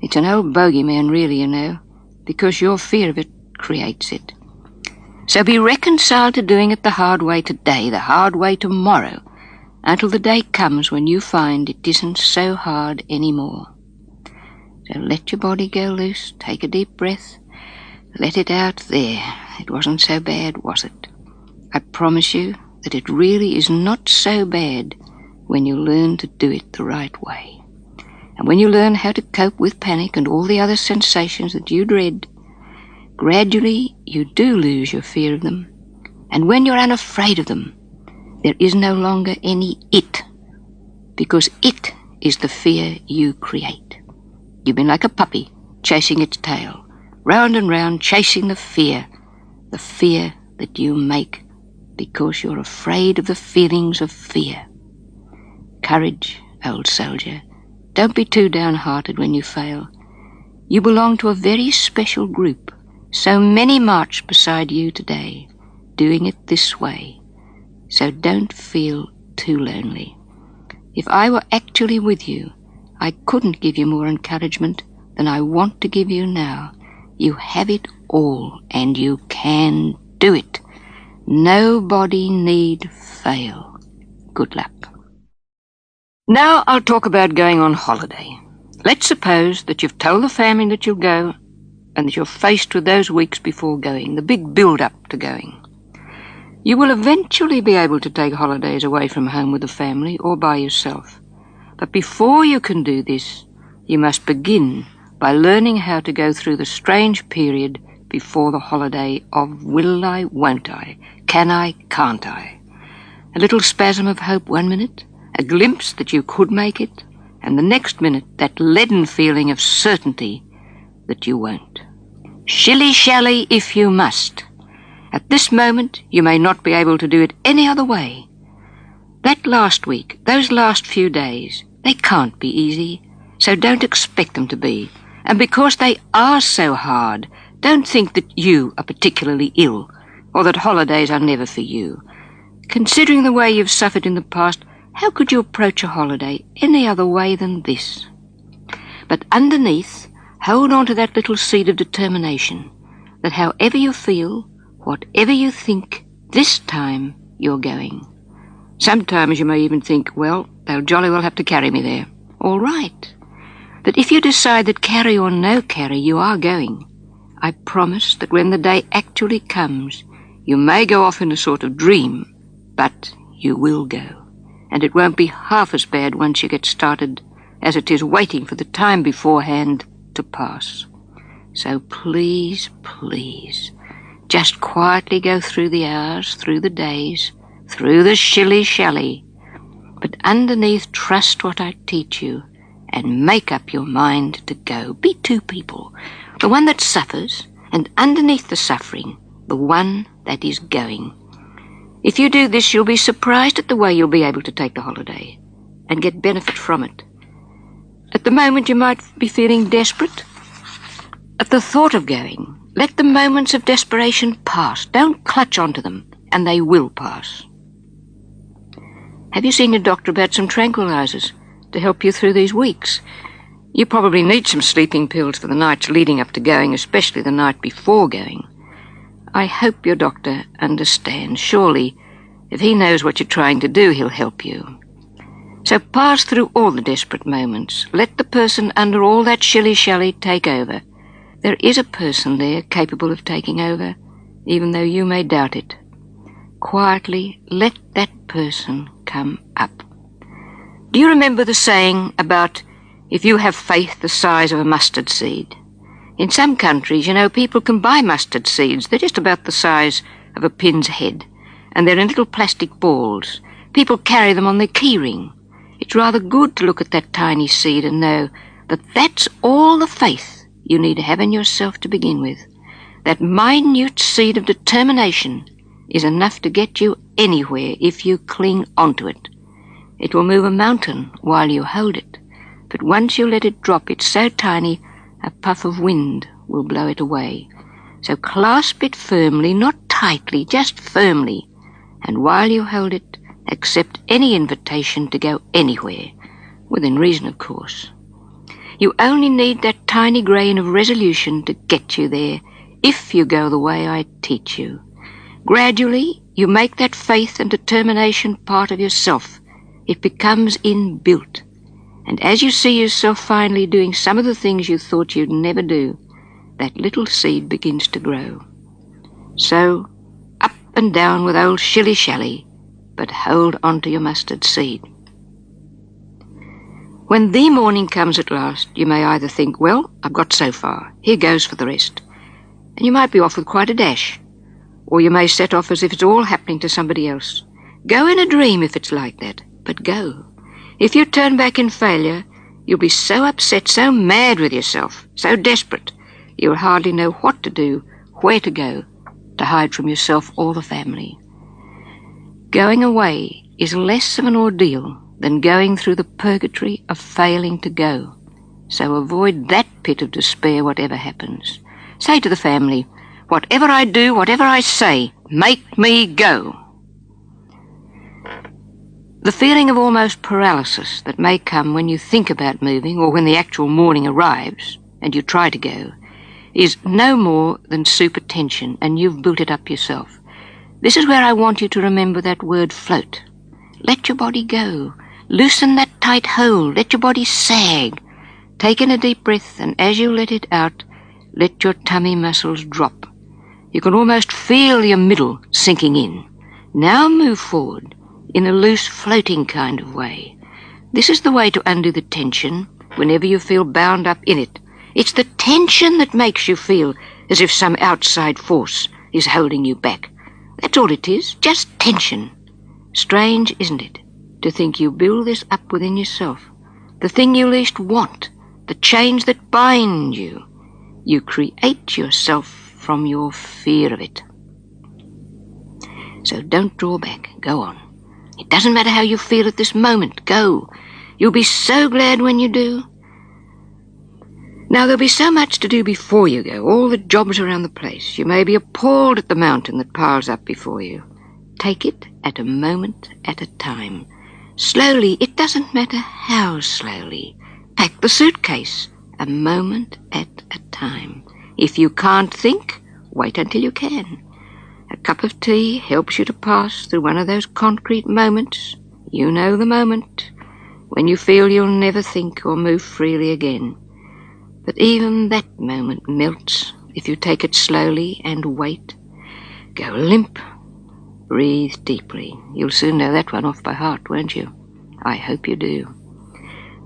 It's an old bogeyman, really, you know, because your fear of it creates it. So be reconciled to doing it the hard way today, the hard way tomorrow, until the day comes when you find it isn't so hard anymore. So let your body go loose, take a deep breath, let it out there. It wasn't so bad, was it? I promise you that it really is not so bad when you learn to do it the right way. And when you learn how to cope with panic and all the other sensations that you dread, gradually you do lose your fear of them. And when you're unafraid of them, there is no longer any it, because it is the fear you create. You've been like a puppy chasing its tail, round and round, chasing the fear that you make because you're afraid of the feelings of fear. Courage, old soldier. Don't be too downhearted when you fail. You belong to a very special group. So many march beside you today, doing it this way. So don't feel too lonely. If I were actually with you, I couldn't give you more encouragement than I want to give you now. You have it all, and you can do it. Nobody need fail. Good luck. Now I'll talk about going on holiday. Let's suppose that you've told the family that you'll go, and that you're faced with those weeks before going, the big build-up to going. You will eventually be able to take holidays away from home with the family or by yourself. But before you can do this, you must begin by learning how to go through the strange period before the holiday of will I, won't I, can I, can't I. A little spasm of hope 1 minute, a glimpse that you could make it, and the next minute that leaden feeling of certainty that you won't. Shilly-shally if you must. At this moment you may not be able to do it any other way. That last week, those last few days, they can't be easy, so don't expect them to be. And because they are so hard, don't think that you are particularly ill, or that holidays are never for you. Considering the way you've suffered in the past, how could you approach a holiday any other way than this? But underneath, hold on to that little seed of determination, that however you feel, whatever you think, this time you're going. Sometimes you may even think, well, they'll jolly well have to carry me there. All right. But if you decide that carry or no carry, you are going, I promise that when the day actually comes, you may go off in a sort of dream, but you will go. And it won't be half as bad once you get started as it is waiting for the time beforehand to pass. So please, please, just quietly go through the hours, through the days, through the shilly-shally, but underneath trust what I teach you and make up your mind to go. Be two people, the one that suffers, and underneath the suffering, the one that is going. If you do this, you'll be surprised at the way you'll be able to take the holiday and get benefit from it. At the moment you might be feeling desperate. At the thought of going, let the moments of desperation pass. Don't clutch onto them, and they will pass. Have you seen your doctor about some tranquilizers to help you through these weeks? You probably need some sleeping pills for the nights leading up to going, especially the night before going. I hope your doctor understands. Surely, if he knows what you're trying to do, he'll help you. So pass through all the desperate moments. Let the person under all that shilly-shally take over. There is a person there capable of taking over, even though you may doubt it. Quietly let that person come up. Do you remember the saying about if you have faith the size of a mustard seed? In some countries, people can buy mustard seeds. They're just about the size of a pin's head, and they're in little plastic balls. People carry them on their keyring. It's rather good to look at that tiny seed and know that that's all the faith you need to have in yourself to begin with. That minute seed of determination is enough to get you anywhere if you cling onto it. It will move a mountain while you hold it, but once you let it drop, it's so tiny a puff of wind will blow it away. So clasp it firmly, not tightly, just firmly, and while you hold it, accept any invitation to go anywhere, within reason, of course. You only need that tiny grain of resolution to get you there, if you go the way I teach you. Gradually, you make that faith and determination part of yourself. It becomes inbuilt. And as you see yourself finally doing some of the things you thought you'd never do, that little seed begins to grow. So, up and down with old shilly-shally, but hold on to your mustard seed. When the morning comes at last, you may either think, well, I've got so far, here goes for the rest. And you might be off with quite a dash. Or you may set off as if it's all happening to somebody else. Go in a dream if it's like that, but go. If you turn back in failure, you'll be so upset, so mad with yourself, so desperate, you'll hardly know what to do, where to go, to hide from yourself or the family. Going away is less of an ordeal than going through the purgatory of failing to go. So avoid that pit of despair whatever happens. Say to the family, whatever I do, whatever I say, make me go. The feeling of almost paralysis that may come when you think about moving or when the actual morning arrives and you try to go is no more than super tension, and you've built it up yourself. This is where I want you to remember that word float. Let your body go. Loosen that tight hold. Let your body sag. Take in a deep breath, and as you let it out, let your tummy muscles drop. You can almost feel your middle sinking in. Now move forward in a loose, floating kind of way. This is the way to undo the tension whenever you feel bound up in it. It's the tension that makes you feel as if some outside force is holding you back. That's all it is, just tension. Strange, isn't it, to think you build this up within yourself, the thing you least want, the chains that bind you. You create yourself from your fear of it. So don't draw back, go on. It doesn't matter how you feel at this moment, go. You'll be so glad when you do. Now, there'll be so much to do before you go, all the jobs around the place. You may be appalled at the mountain that piles up before you. Take it at a moment at a time. Slowly, it doesn't matter how slowly. Pack the suitcase, a moment at a time. If you can't think, wait until you can. A cup of tea helps you to pass through one of those concrete moments. You know the moment when you feel you'll never think or move freely again. But even that moment melts if you take it slowly and wait. Go limp. Breathe deeply. You'll soon know that one off by heart, won't you? I hope you do.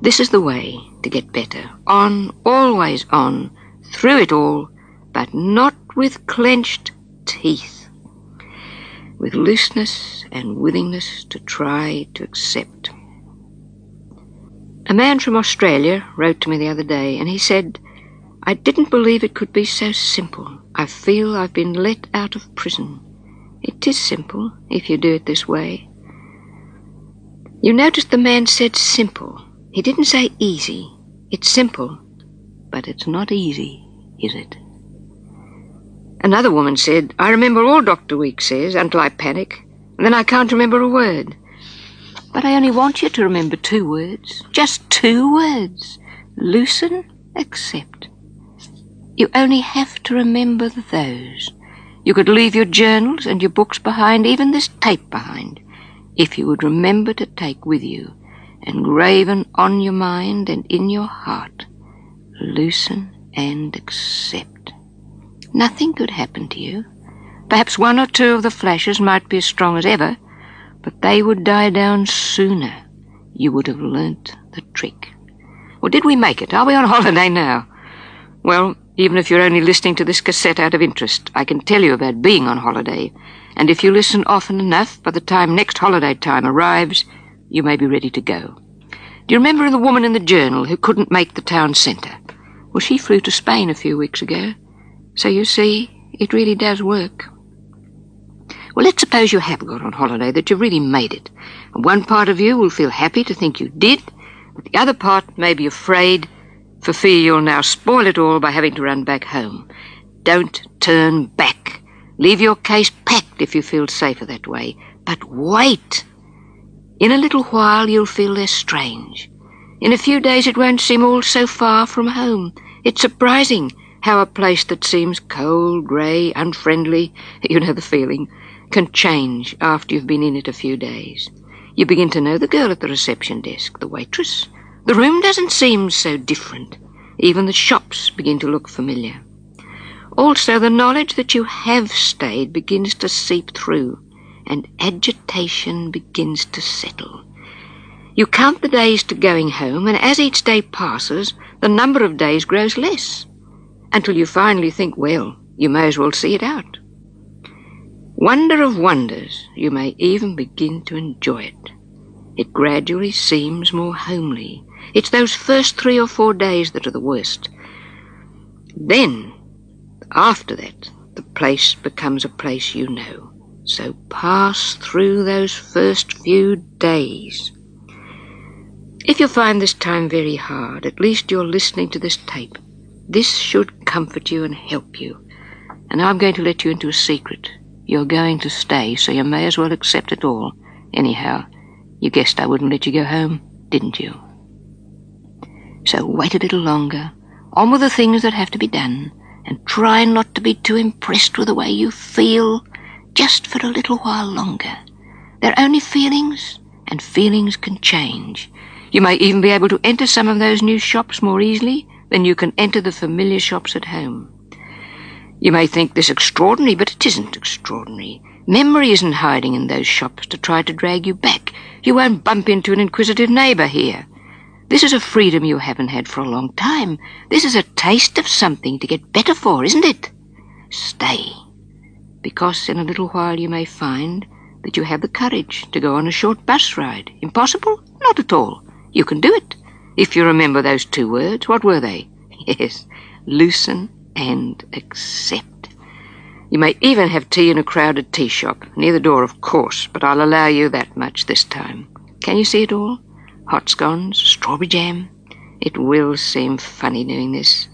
This is the way to get better. On, always on, through it all, but not with clenched teeth. With looseness and willingness to try to accept. A man from Australia wrote to me the other day, and he said, "I didn't believe it could be so simple. I feel I've been let out of prison." It is simple if you do it this way. You noticed the man said simple. He didn't say easy. It's simple, but it's not easy, is it? Another woman said, "I remember all Dr. Weeks says until I panic, and then I can't remember a word." But I only want you to remember 2 words. Just 2 words. Loosen, accept. You only have to remember those. You could leave your journals and your books behind, even this tape behind, if you would remember to take with you, engraven on your mind and in your heart, loosen and accept. Nothing could happen to you. Perhaps 1 or 2 of the flashes might be as strong as ever, but they would die down sooner. You would have learnt the trick. Well, did we make it? Are we on holiday now? Well, even if you're only listening to this cassette out of interest, I can tell you about being on holiday. And if you listen often enough, by the time next holiday time arrives, you may be ready to go. Do you remember the woman in the journal who couldn't make the town centre? Well, she flew to Spain a few weeks ago. So you see, it really does work. Well, let's suppose you have gone on holiday, that you've really made it. And one part of you will feel happy to think you did, but the other part may be afraid for fear you'll now spoil it all by having to run back home. Don't turn back. Leave your case packed if you feel safer that way. But wait. In a little while you'll feel less strange. In a few days it won't seem all so far from home. It's surprising how a place that seems cold, grey, unfriendly, you know the feeling, can change after you've been in it a few days. You begin to know the girl at the reception desk, the waitress. The room doesn't seem so different. Even the shops begin to look familiar. Also, the knowledge that you have stayed begins to seep through, and agitation begins to settle. You count the days to going home, and as each day passes, the number of days grows less, until you finally think, well, you may as well see it out. Wonder of wonders, you may even begin to enjoy it. It gradually seems more homely. It's those first 3 or 4 days that are the worst. Then, after that, the place becomes a place you know. So pass through those first few days. If you find this time very hard, at least you're listening to this tape. This should comfort you and help you. And I'm going to let you into a secret. You're going to stay, so you may as well accept it all. Anyhow, you guessed I wouldn't let you go home, didn't you? So wait a little longer, on with the things that have to be done, and try not to be too impressed with the way you feel, just for a little while longer. They're only feelings, and feelings can change. You may even be able to enter some of those new shops more easily than you can enter the familiar shops at home. You may think this extraordinary, but it isn't extraordinary. Memory isn't hiding in those shops to try to drag you back. You won't bump into an inquisitive neighbour here. This is a freedom you haven't had for a long time. This is a taste of something to get better for, isn't it? Stay, because in a little while you may find that you have the courage to go on a short bus ride. Impossible? Not at all. You can do it. If you remember those 2 words, what were they? Yes, loosen and accept. You may even have tea in a crowded tea shop, near the door, of course, but I'll allow you that much this time. Can you see it all? Hot scones, strawberry jam. It will seem funny doing this,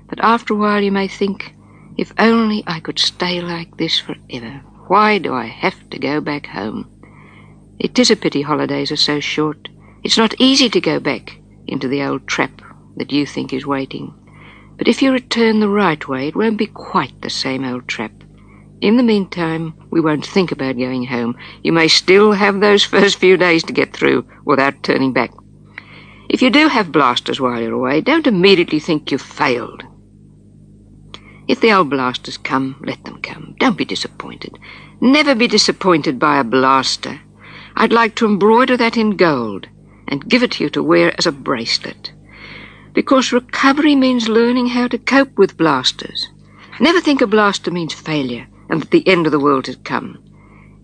but after a while you may think, if only I could stay like this forever. Why do I have to go back home? It is a pity holidays are so short. It's not easy to go back into the old trap that you think is waiting. But if you return the right way, it won't be quite the same old trap. In the meantime, we won't think about going home. You may still have those first few days to get through without turning back. If you do have blasters while you're away, don't immediately think you've failed. If the old blasters come, let them come. Don't be disappointed. Never be disappointed by a blaster. I'd like to embroider that in gold and give it to you to wear as a bracelet. Because recovery means learning how to cope with blasters. Never think a blaster means failure and that the end of the world has come.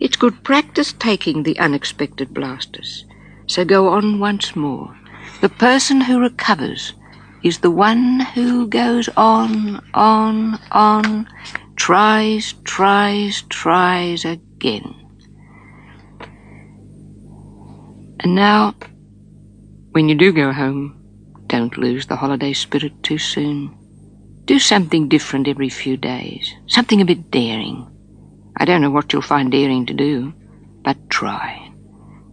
It's good practice taking the unexpected blasters. So go on once more. The person who recovers is the one who goes on, tries again. And now, when you do go home, don't lose the holiday spirit too soon. Do something different every few days, something a bit daring. I don't know what you'll find daring to do, but try.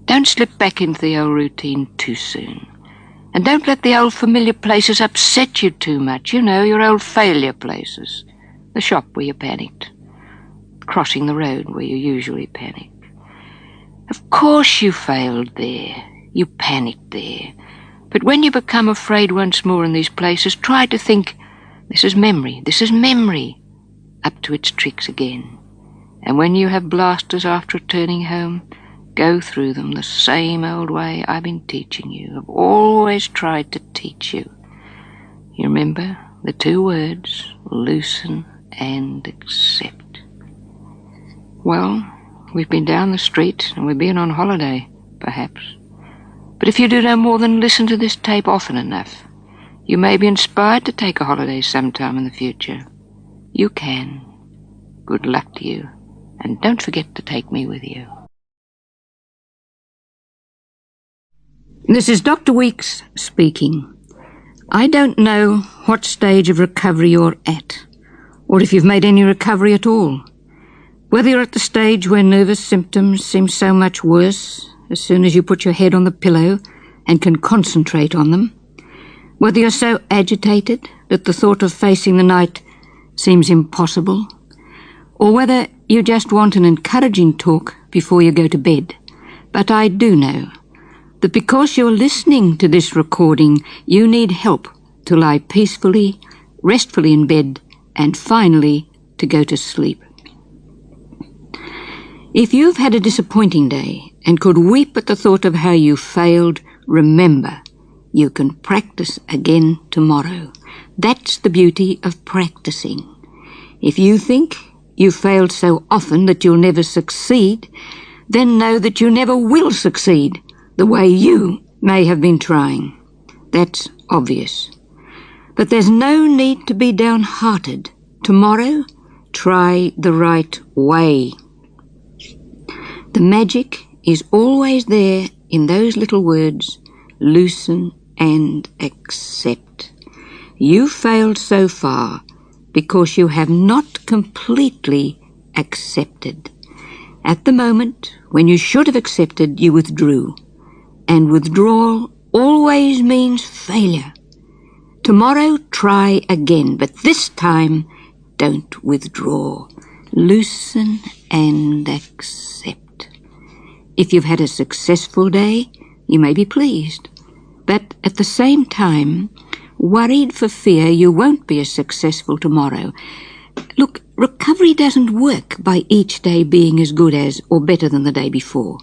Don't slip back into the old routine too soon. And don't let the old familiar places upset you too much. You know, your old failure places. The shop where you panicked. Crossing the road where you usually panic. Of course you failed there. You panicked there. But when you become afraid once more in these places, try to think, this is memory, up to its tricks again. And when you have blasters after returning home, go through them the same old way I've been teaching you. I've always tried to teach you. You remember the 2 words, loosen and accept. Well, we've been down the street and we've been on holiday, perhaps. But if you do no more than listen to this tape often enough, you may be inspired to take a holiday sometime in the future. You can. Good luck to you. And don't forget to take me with you. This is Dr. Weeks speaking. I don't know what stage of recovery you're at, or if you've made any recovery at all. Whether you're at the stage where nervous symptoms seem so much worse as soon as you put your head on the pillow and can concentrate on them. Whether you're so agitated that the thought of facing the night seems impossible. Or whether you just want an encouraging talk before you go to bed. But I do know that because you're listening to this recording, you need help to lie peacefully, restfully in bed, and finally to go to sleep. If you've had a disappointing day and could weep at the thought of how you failed, remember, you can practice again tomorrow. That's the beauty of practicing. If you think you failed so often that you'll never succeed, then know that you never will succeed the way you may have been trying. That's obvious. But there's no need to be downhearted. Tomorrow, try the right way. The magic is always there in those little words, loosen and accept. You failed so far because you have not completely accepted. At the moment when you should have accepted, you withdrew. And withdrawal always means failure. Tomorrow, try again, but this time, don't withdraw. Loosen and accept. If you've had a successful day, you may be pleased, but at the same time, worried for fear you won't be as successful tomorrow. Look, recovery doesn't work by each day being as good as or better than the day before.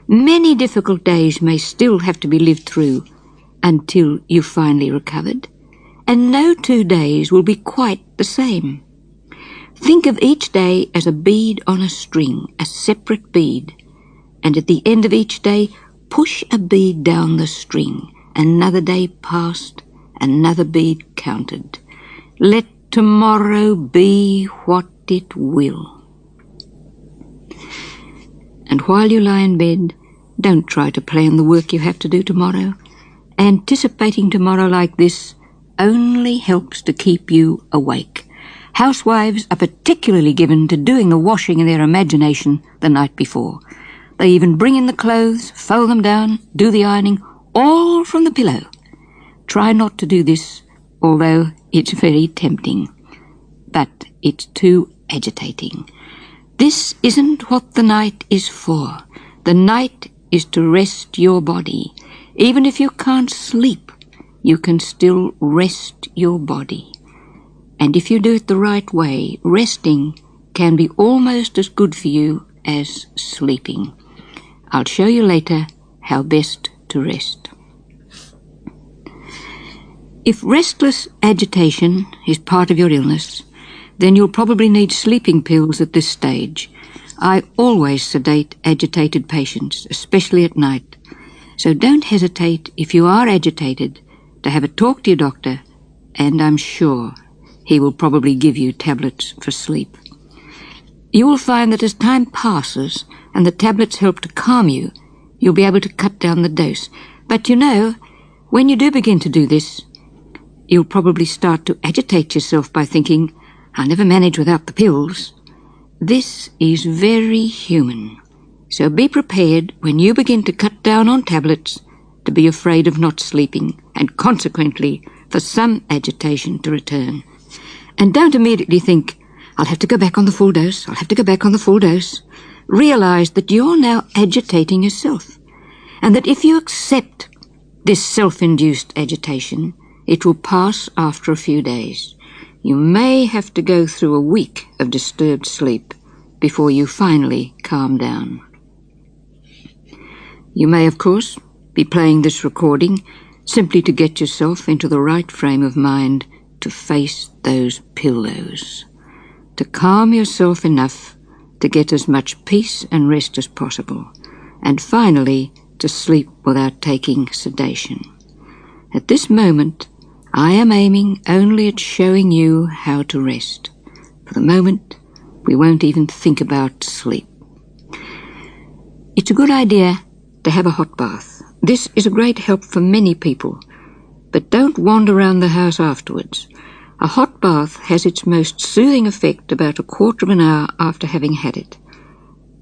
Many difficult days may still have to be lived through until you've finally recovered, and no 2 days will be quite the same. Think of each day as a bead on a string, a separate bead, and at the end of each day, push a bead down the string. Another day passed, another bead counted. Let tomorrow be what it will. And while you lie in bed, don't try to plan the work you have to do tomorrow. Anticipating tomorrow like this only helps to keep you awake. Housewives are particularly given to doing the washing in their imagination the night before. They even bring in the clothes, fold them down, do the ironing, all from the pillow. Try not to do this, although it's very tempting. But it's too agitating. This isn't what the night is for. The night is to rest your body. Even if you can't sleep, you can still rest your body. And if you do it the right way, resting can be almost as good for you as sleeping. I'll show you later how best to rest. If restless agitation is part of your illness, then you'll probably need sleeping pills at this stage. I always sedate agitated patients, especially at night. So don't hesitate, if you are agitated, to have a talk to your doctor, and I'm sure he will probably give you tablets for sleep. You will find that as time passes and the tablets help to calm you, you'll be able to cut down the dose. But you know, when you do begin to do this, you'll probably start to agitate yourself by thinking, I'll never manage without the pills. This is very human. So be prepared when you begin to cut down on tablets to be afraid of not sleeping and consequently for some agitation to return. And don't immediately think, I'll have to go back on the full dose, I'll have to go back on the full dose. Realize that you're now agitating yourself, and that if you accept this self-induced agitation, it will pass after a few days. You may have to go through a week of disturbed sleep before you finally calm down. You may, of course, be playing this recording simply to get yourself into the right frame of mind to face those pillows, to calm yourself enough to get as much peace and rest as possible, and finally to sleep without taking sedation. At this moment, I am aiming only at showing you how to rest. For the moment, we won't even think about sleep. It's a good idea to have a hot bath. This is a great help for many people, but don't wander around the house afterwards. A hot bath has its most soothing effect about a quarter of an hour after having had it,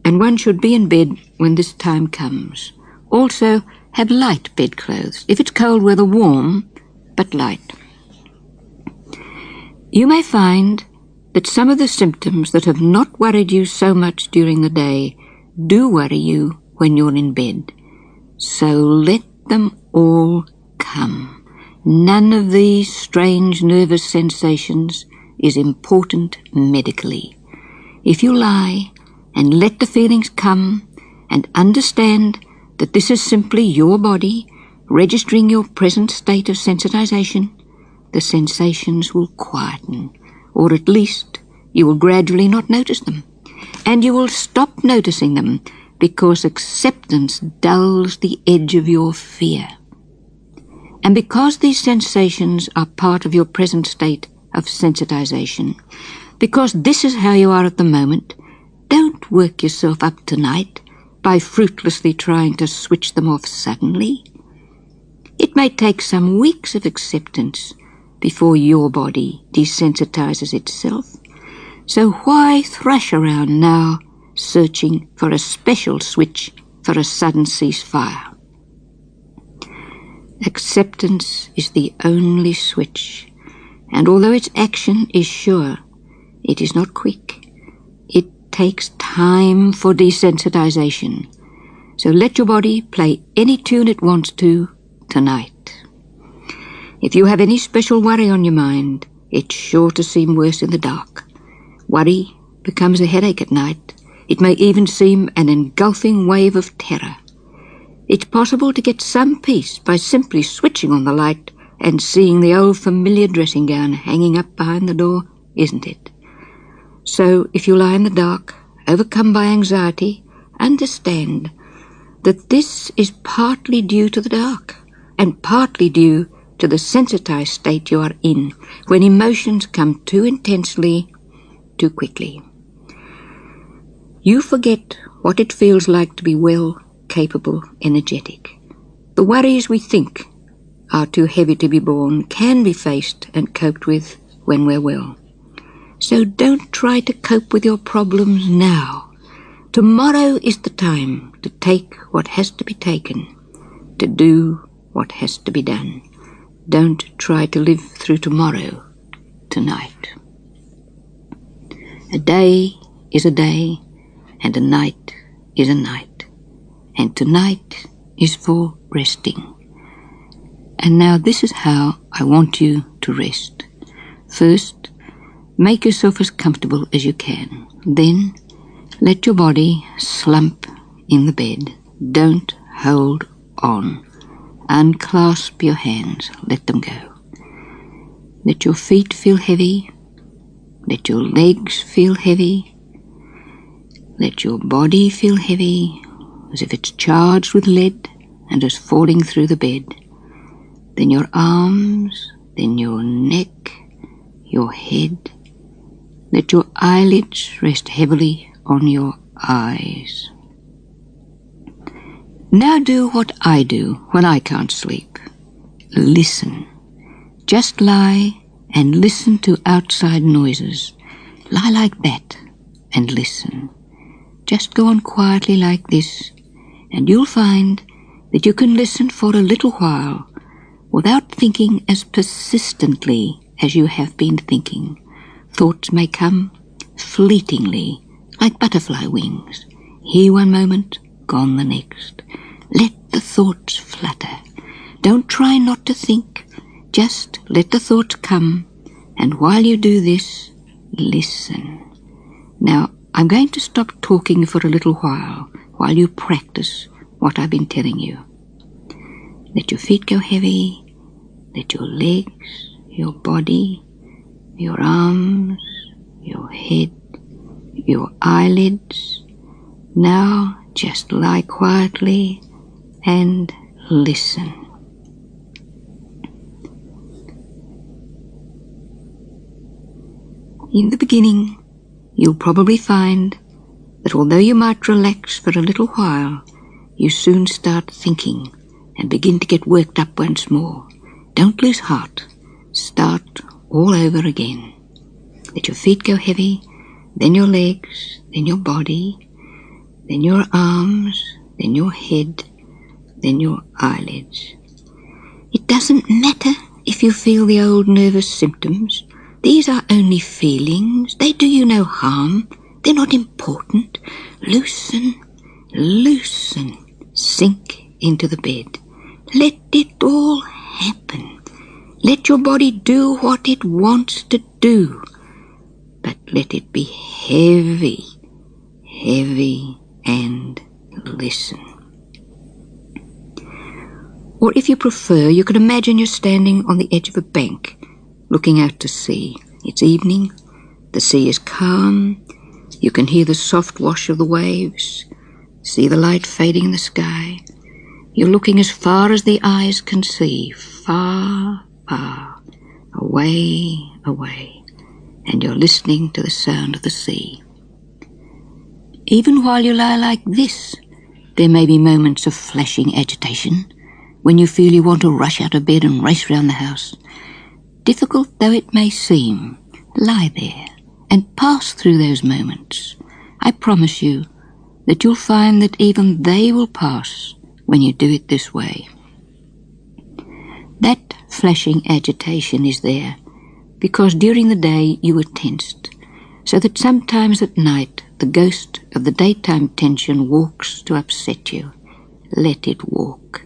and one should be in bed when this time comes. Also, have light bedclothes. If it's cold weather, warm, but light. You may find that some of the symptoms that have not worried you so much during the day do worry you when you're in bed. So let them all come. None of these strange nervous sensations is important medically. If you lie and let the feelings come and understand that this is simply your body registering your present state of sensitization, the sensations will quieten, or at least you will gradually not notice them, and you will stop noticing them because acceptance dulls the edge of your fear. And because these sensations are part of your present state of sensitization, because this is how you are at the moment, don't work yourself up tonight by fruitlessly trying to switch them off suddenly. It may take some weeks of acceptance before your body desensitizes itself. So why thrash around now, searching for a special switch for a sudden ceasefire? Acceptance is the only switch, and although its action is sure, it is not quick. It takes time for desensitization. So let your body play any tune it wants to tonight. If you have any special worry on your mind, it's sure to seem worse in the dark. Worry becomes a headache at night. It may even seem an engulfing wave of terror. It's possible to get some peace by simply switching on the light and seeing the old familiar dressing gown hanging up behind the door, isn't it? So if you lie in the dark, overcome by anxiety, understand that this is partly due to the dark and partly due to the sensitized state you are in when emotions come too intensely, too quickly. You forget what it feels like to be well, capable, energetic. The worries we think are too heavy to be borne can be faced and coped with when we're well. So don't try to cope with your problems now. Tomorrow is the time to take what has to be taken, to do what has to be done. Don't try to live through tomorrow tonight. A day is a day, and a night is a night, and tonight is for resting. And now this is how I want you to rest. First, make yourself as comfortable as you can. Then, let your body slump in the bed. Don't hold on. Unclasp your hands. Let them go. Let your feet feel heavy. Let your legs feel heavy. Let your body feel heavy, as if it's charged with lead and is falling through the bed. Then your arms, then your neck, your head. Let your eyelids rest heavily on your eyes. Now do what I do when I can't sleep. Listen. Just lie and listen to outside noises. Lie like that and listen. Just go on quietly like this, and you'll find that you can listen for a little while without thinking as persistently as you have been thinking. Thoughts may come fleetingly, like butterfly wings. Here one moment, gone the next. Let the thoughts flutter. Don't try not to think. Just let the thoughts come, and while you do this, listen. Now, I'm going to stop talking for a little while you practice what I've been telling you. Let your feet go heavy. Let your legs, your body, your arms, your head, your eyelids. Now just lie quietly and listen. In the beginning, you'll probably find that although you might relax for a little while, you soon start thinking and begin to get worked up once more. Don't lose heart. Start all over again. Let your feet go heavy, then your legs, then your body, then your arms, then your head, then your eyelids. It doesn't matter if you feel the old nervous symptoms. These are only feelings. They do you no harm. They're not important. Loosen, loosen. Sink into the bed. Let it all happen. Let your body do what it wants to do. But let it be heavy, heavy, and listen. Or if you prefer, you can imagine you're standing on the edge of a bank, looking out to sea. It's evening, the sea is calm, you can hear the soft wash of the waves, see the light fading in the sky. You're looking as far as the eyes can see, far, far, away, away, and you're listening to the sound of the sea. Even while you lie like this, there may be moments of flashing agitation, when you feel you want to rush out of bed and race round the house. Difficult though it may seem, lie there and pass through those moments. I promise you that you'll find that even they will pass when you do it this way. That flashing agitation is there because during the day you were tensed, so that sometimes at night the ghost of the daytime tension walks to upset you. Let it walk.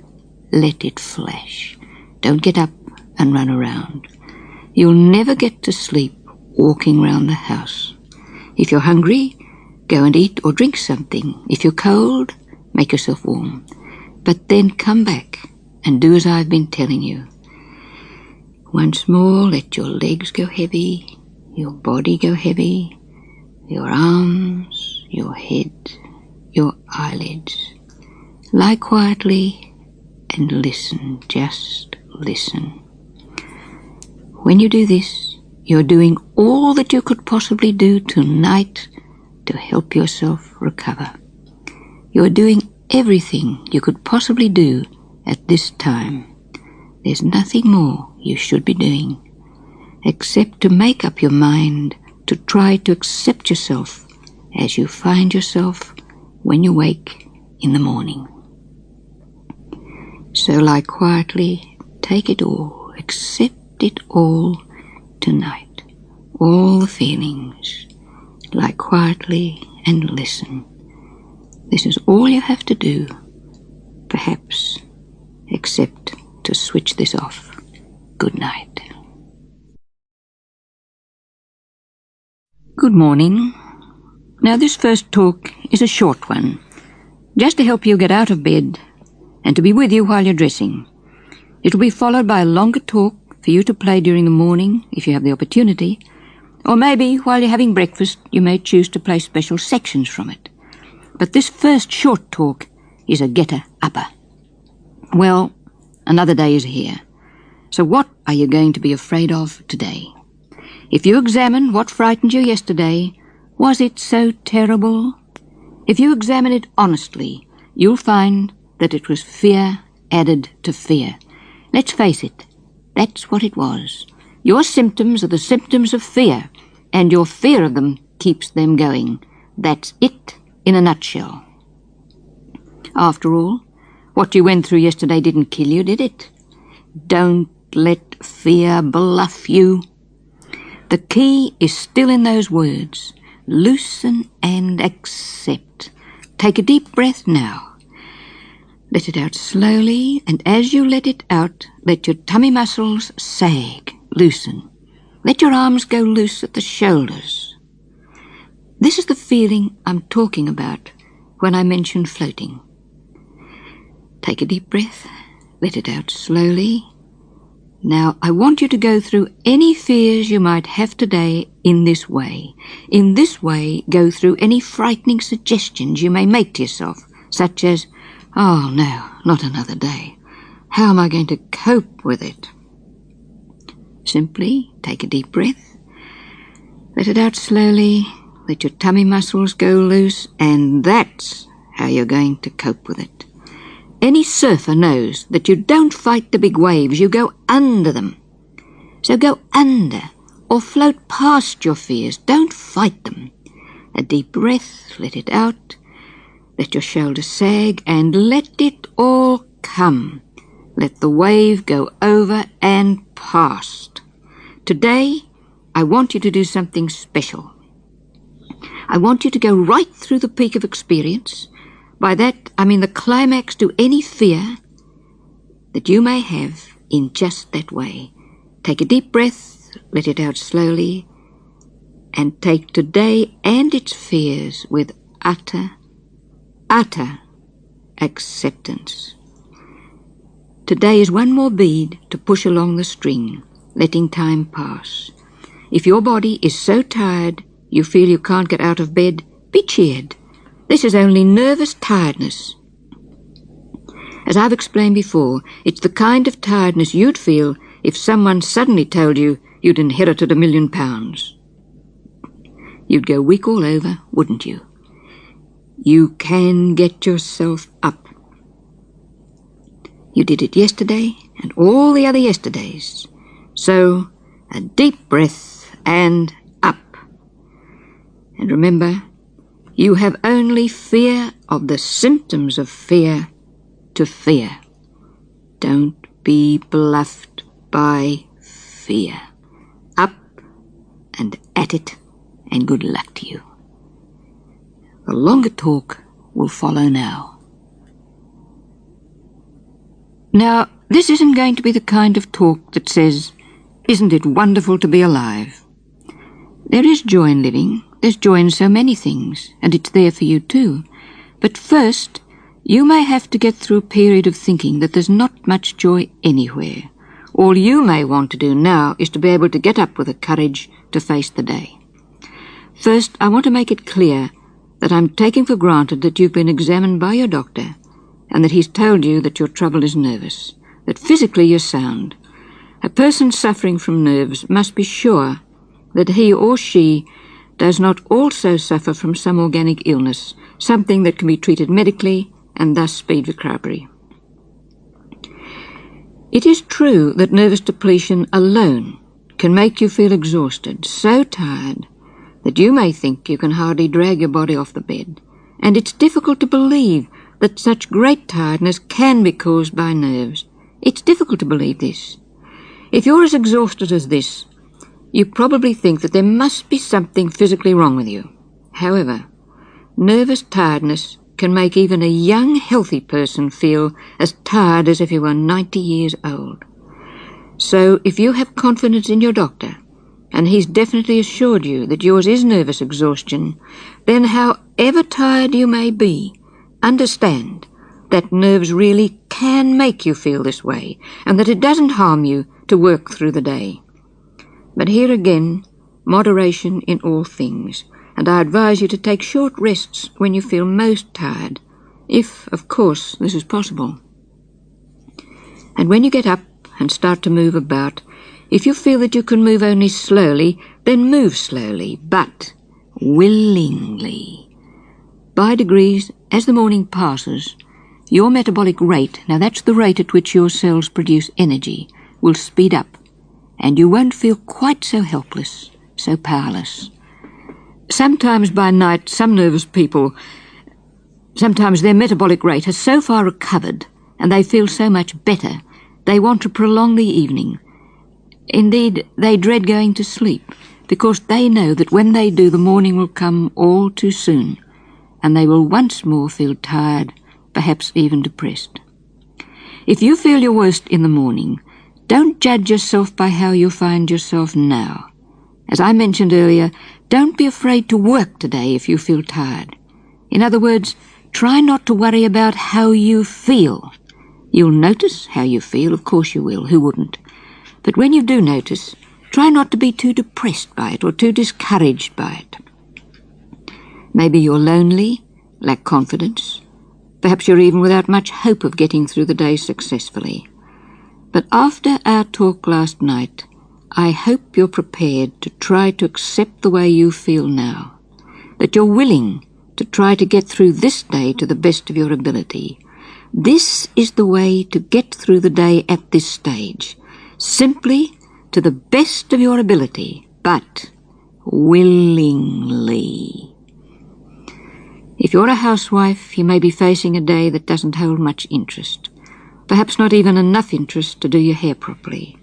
Let it flash. Don't get up and run around. You'll never get to sleep walking round the house. If you're hungry, go and eat or drink something. If you're cold, make yourself warm. But then come back and do as I've been telling you. Once more, let your legs go heavy, your body go heavy, your arms, your head, your eyelids. Lie quietly and listen, just listen. When you do this, you're doing all that you could possibly do tonight to help yourself recover. You're doing everything you could possibly do at this time. There's nothing more you should be doing except to make up your mind to try to accept yourself as you find yourself when you wake in the morning. So lie quietly, take it all, accept it all tonight, all the feelings. Lie quietly and listen. This is all you have to do, perhaps, except to switch this off. Good night. Good morning. Now this first talk is a short one, just to help you get out of bed and to be with you while you're dressing. It will be followed by a longer talk for you to play during the morning if you have the opportunity, or maybe while you're having breakfast you may choose to play special sections from it. But this first short talk is a getter-upper. Well, another day is here. So what are you going to be afraid of today? If you examine what frightened you yesterday, was it so terrible? If you examine it honestly, you'll find that it was fear added to fear. Let's face it, that's what it was. Your symptoms are the symptoms of fear, and your fear of them keeps them going. That's it in a nutshell. After all, what you went through yesterday didn't kill you, did it? Don't let fear bluff you. The key is still in those words. Loosen and accept. Take a deep breath now. Let it out slowly, and as you let it out, let your tummy muscles sag, loosen. Let your arms go loose at the shoulders. This is the feeling I'm talking about when I mention floating. Take a deep breath, let it out slowly. Now, I want you to go through any fears you might have today in this way. In this way, go through any frightening suggestions you may make to yourself, such as, oh no, not another day. How am I going to cope with it? Simply take a deep breath, let it out slowly, let your tummy muscles go loose, and that's how you're going to cope with it. Any surfer knows that you don't fight the big waves, you go under them. So go under or float past your fears, don't fight them. A deep breath, let it out, let your shoulders sag, and let it all come. Let the wave go over and past. Today, I want you to do something special. I want you to go right through the peak of experience. By that, I mean the climax to any fear that you may have in just that way. Take a deep breath, let it out slowly, and take today and its fears with utter acceptance. Today is one more bead to push along the string, letting time pass. If your body is so tired you feel you can't get out of bed, be cheered. This is only nervous tiredness. As I've explained before, it's the kind of tiredness you'd feel if someone suddenly told you you'd inherited £1 million. You'd go weak all over, wouldn't you? You can get yourself up. You did it yesterday and all the other yesterdays. So, a deep breath and up. And remember, you have only fear of the symptoms of fear to fear. Don't be bluffed by fear. Up and at it, and good luck to you. The longer talk will follow now. Now, this isn't going to be the kind of talk that says, "Isn't it wonderful to be alive?" There is joy in living, There's joy in so many things, and it's there for you too. But first, you may have to get through a period of thinking that there's not much joy anywhere. All you may want to do now is to be able to get up with the courage to face the day. First, I want to make it clear that I'm taking for granted that you've been examined by your doctor and that he's told you that your trouble is nervous, that physically you're sound. A person suffering from nerves must be sure that he or she does not also suffer from some organic illness, something that can be treated medically and thus speed recovery. It is true that nervous depletion alone can make you feel exhausted, so tired that you may think you can hardly drag your body off the bed, and it's difficult to believe that such great tiredness can be caused by nerves. It's difficult to believe this. If you're as exhausted as this, you probably think that there must be something physically wrong with you. However, nervous tiredness can make even a young, healthy person feel as tired as if he were 90 years old. So if you have confidence in your doctor, and he's definitely assured you that yours is nervous exhaustion, then however tired you may be, understand that nerves really can make you feel this way, and that it doesn't harm you to work through the day. But here again, moderation in all things, and I advise you to take short rests when you feel most tired, if, of course, this is possible. And when you get up and start to move about, if you feel that you can move only slowly, then move slowly, but willingly. By degrees, as the morning passes, your metabolic rate, now that's the rate at which your cells produce energy, will speed up, and you won't feel quite so helpless, so powerless. Sometimes by night, some nervous people, sometimes their metabolic rate has so far recovered, and they feel so much better, they want to prolong the evening. Indeed, they dread going to sleep, because they know that when they do, the morning will come all too soon, and they will once more feel tired, perhaps even depressed. If you feel your worst in the morning, don't judge yourself by how you find yourself now. As I mentioned earlier, don't be afraid to work today if you feel tired. In other words, try not to worry about how you feel. You'll notice how you feel, of course you will, who wouldn't? But when you do notice, try not to be too depressed by it or too discouraged by it. Maybe you're lonely, lack confidence. Perhaps you're even without much hope of getting through the day successfully. But after our talk last night, I hope you're prepared to try to accept the way you feel now, that you're willing to try to get through this day to the best of your ability. This is the way to get through the day at this stage, simply to the best of your ability, but willingly. If you're a housewife, you may be facing a day that doesn't hold much interest, perhaps not even enough interest to do your hair properly.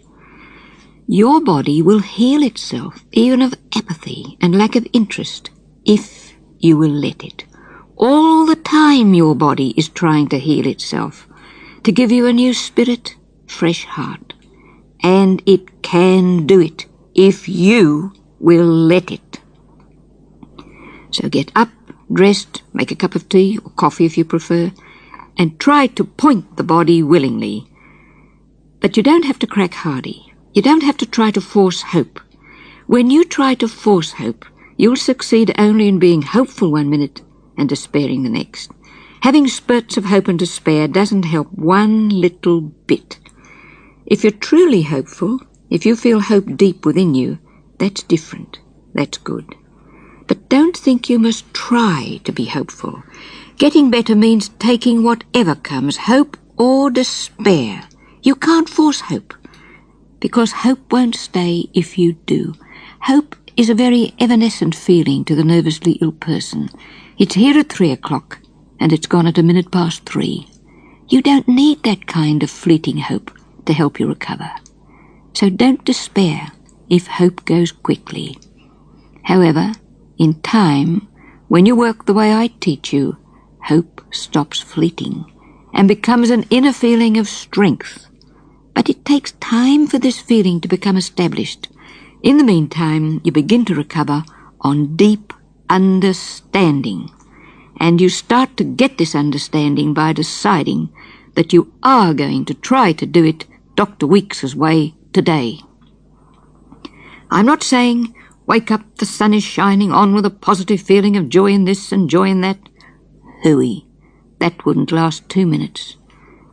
Your body will heal itself even of apathy and lack of interest if you will let it. All the time your body is trying to heal itself, to give you a new spirit, fresh heart. And it can do it if you will let it. So get up, dressed, make a cup of tea or coffee if you prefer, and try to point the body willingly. But you don't have to crack hardy. You don't have to try to force hope. When you try to force hope, you'll succeed only in being hopeful one minute and despairing the next. Having spurts of hope and despair doesn't help one little bit. If you're truly hopeful, if you feel hope deep within you, that's different. That's good. But don't think you must try to be hopeful. Getting better means taking whatever comes, hope or despair. You can't force hope, because hope won't stay if you do. Hope is a very evanescent feeling to the nervously ill person. It's here at 3 o'clock, and it's gone at 3:15. You don't need that kind of fleeting hope to help you recover. So don't despair if hope goes quickly. However, in time, when you work the way I teach you, hope stops fleeting and becomes an inner feeling of strength. But it takes time for this feeling to become established. In the meantime, you begin to recover on deep, understanding. And you start to get this understanding by deciding that you are going to try to do it Dr. Weekes's way today. I'm not saying wake up, the sun is shining, on with a positive feeling of joy in this and joy in that. Hooey, that wouldn't last 2 minutes.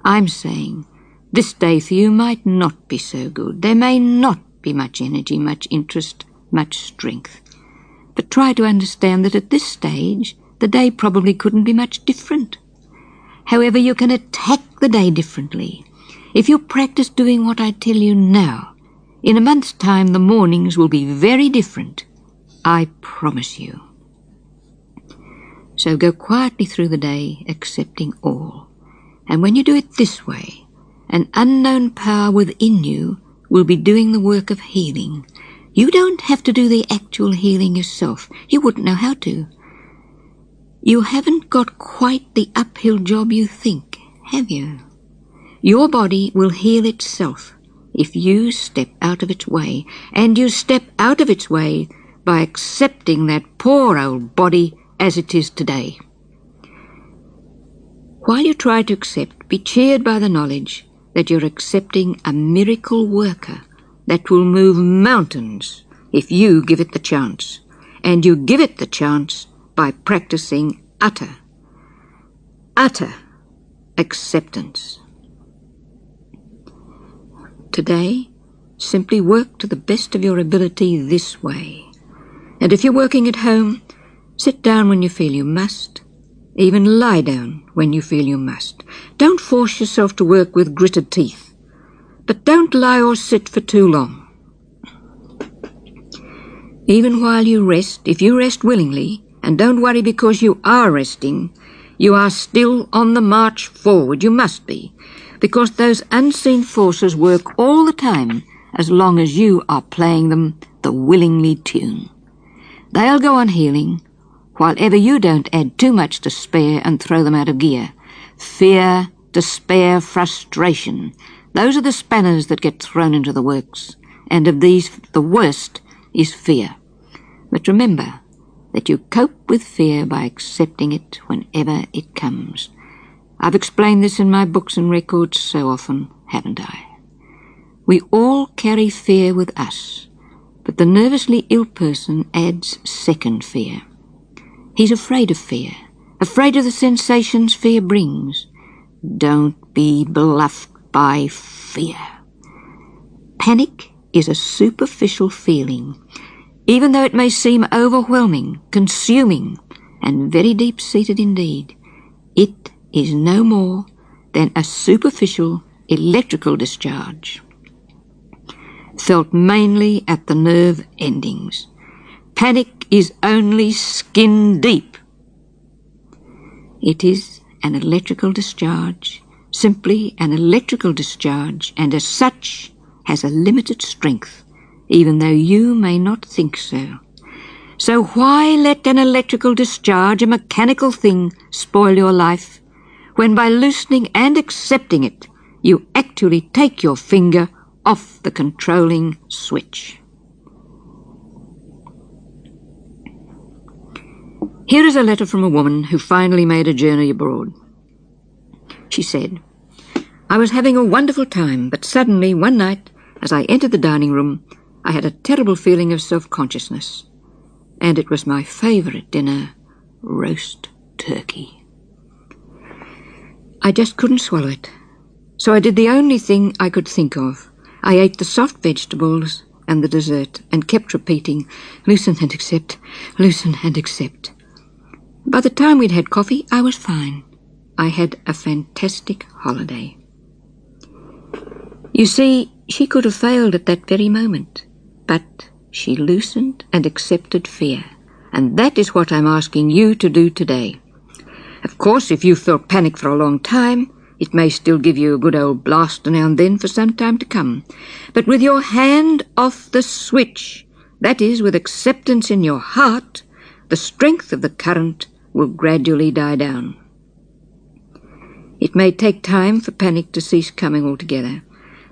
I'm saying this day for you might not be so good. There may not be much energy, much interest, much strength. But try to understand that at this stage, the day probably couldn't be much different. However, you can attack the day differently. If you practice doing what I tell you now, in a month's time the mornings will be very different. I promise you. So go quietly through the day, accepting all. And when you do it this way, an unknown power within you will be doing the work of healing. You don't have to do the actual healing yourself. You wouldn't know how to. You haven't got quite the uphill job you think, have you? Your body will heal itself if you step out of its way, and you step out of its way by accepting that poor old body as it is today. While you try to accept, be cheered by the knowledge that you're accepting a miracle worker that will move mountains if you give it the chance, and you give it the chance by practicing utter acceptance. Today, simply work to the best of your ability this way. And if you're working at home, sit down when you feel you must. Even lie down when you feel you must. Don't force yourself to work with gritted teeth. But don't lie or sit for too long. Even while you rest, if you rest willingly, and don't worry because you are resting, you are still on the march forward. You must be, because those unseen forces work all the time as long as you are playing them the willingly tune. They'll go on healing, while ever you don't add too much to spare and throw them out of gear. Fear, despair, frustration, those are the spanners that get thrown into the works, and of these the worst is fear. But remember that you cope with fear by accepting it whenever it comes. I've explained this in my books and records so often, haven't I? We all carry fear with us, but the nervously ill person adds second fear. He's afraid of fear, afraid of the sensations fear brings. Don't be bluffed by fear. Panic is a superficial feeling, even though it may seem overwhelming, consuming, and very deep-seated indeed. It is no more than a superficial electrical discharge, felt mainly at the nerve endings. Panic is only skin deep. It is an electrical discharge, simply an electrical discharge, and as such has a limited strength, even though you may not think so. So why let an electrical discharge, a mechanical thing, spoil your life, when by loosening and accepting it, you actually take your finger off the controlling switch? Here is a letter from a woman who finally made a journey abroad. She said, "I was having a wonderful time, but suddenly one night, as I entered the dining room, I had a terrible feeling of self-consciousness, and it was my favourite dinner, roast turkey. I just couldn't swallow it, so I did the only thing I could think of. I ate the soft vegetables and the dessert, and kept repeating, 'Loosen and accept, loosen and accept.' By the time we'd had coffee, I was fine. I had a fantastic holiday." You see, she could have failed at that very moment, but she loosened and accepted fear, and that is what I'm asking you to do today. Of course, if you felt panic for a long time, it may still give you a good old blast now and then for some time to come. But with your hand off the switch, that is, with acceptance in your heart, the strength of the current will gradually die down. It may take time for panic to cease coming altogether,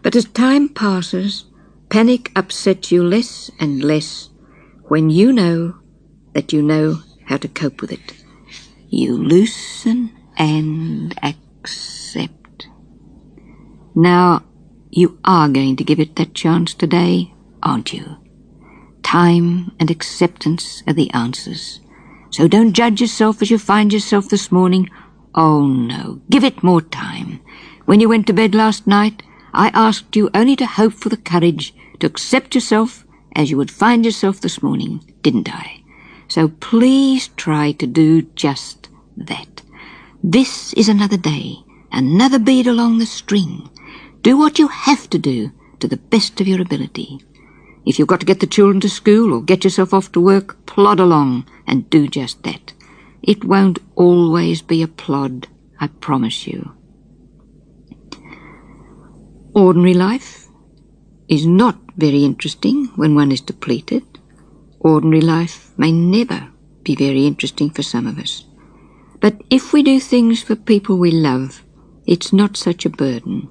but as time passes, panic upsets you less and less when you know that you know how to cope with it. You loosen and accept. Now, you are going to give it that chance today, aren't you? Time and acceptance are the answers. So don't judge yourself as you find yourself this morning. Oh no, give it more time. When you went to bed last night, I asked you only to hope for the courage to accept yourself as you would find yourself this morning, didn't I? So please try to do just that. This is another day, another bead along the string. Do what you have to do to the best of your ability. If you've got to get the children to school or get yourself off to work, plod along and do just that. It won't always be a plod, I promise you. Ordinary life is not very interesting when one is depleted. Ordinary life may never be very interesting for some of us. But if we do things for people we love, it's not such a burden.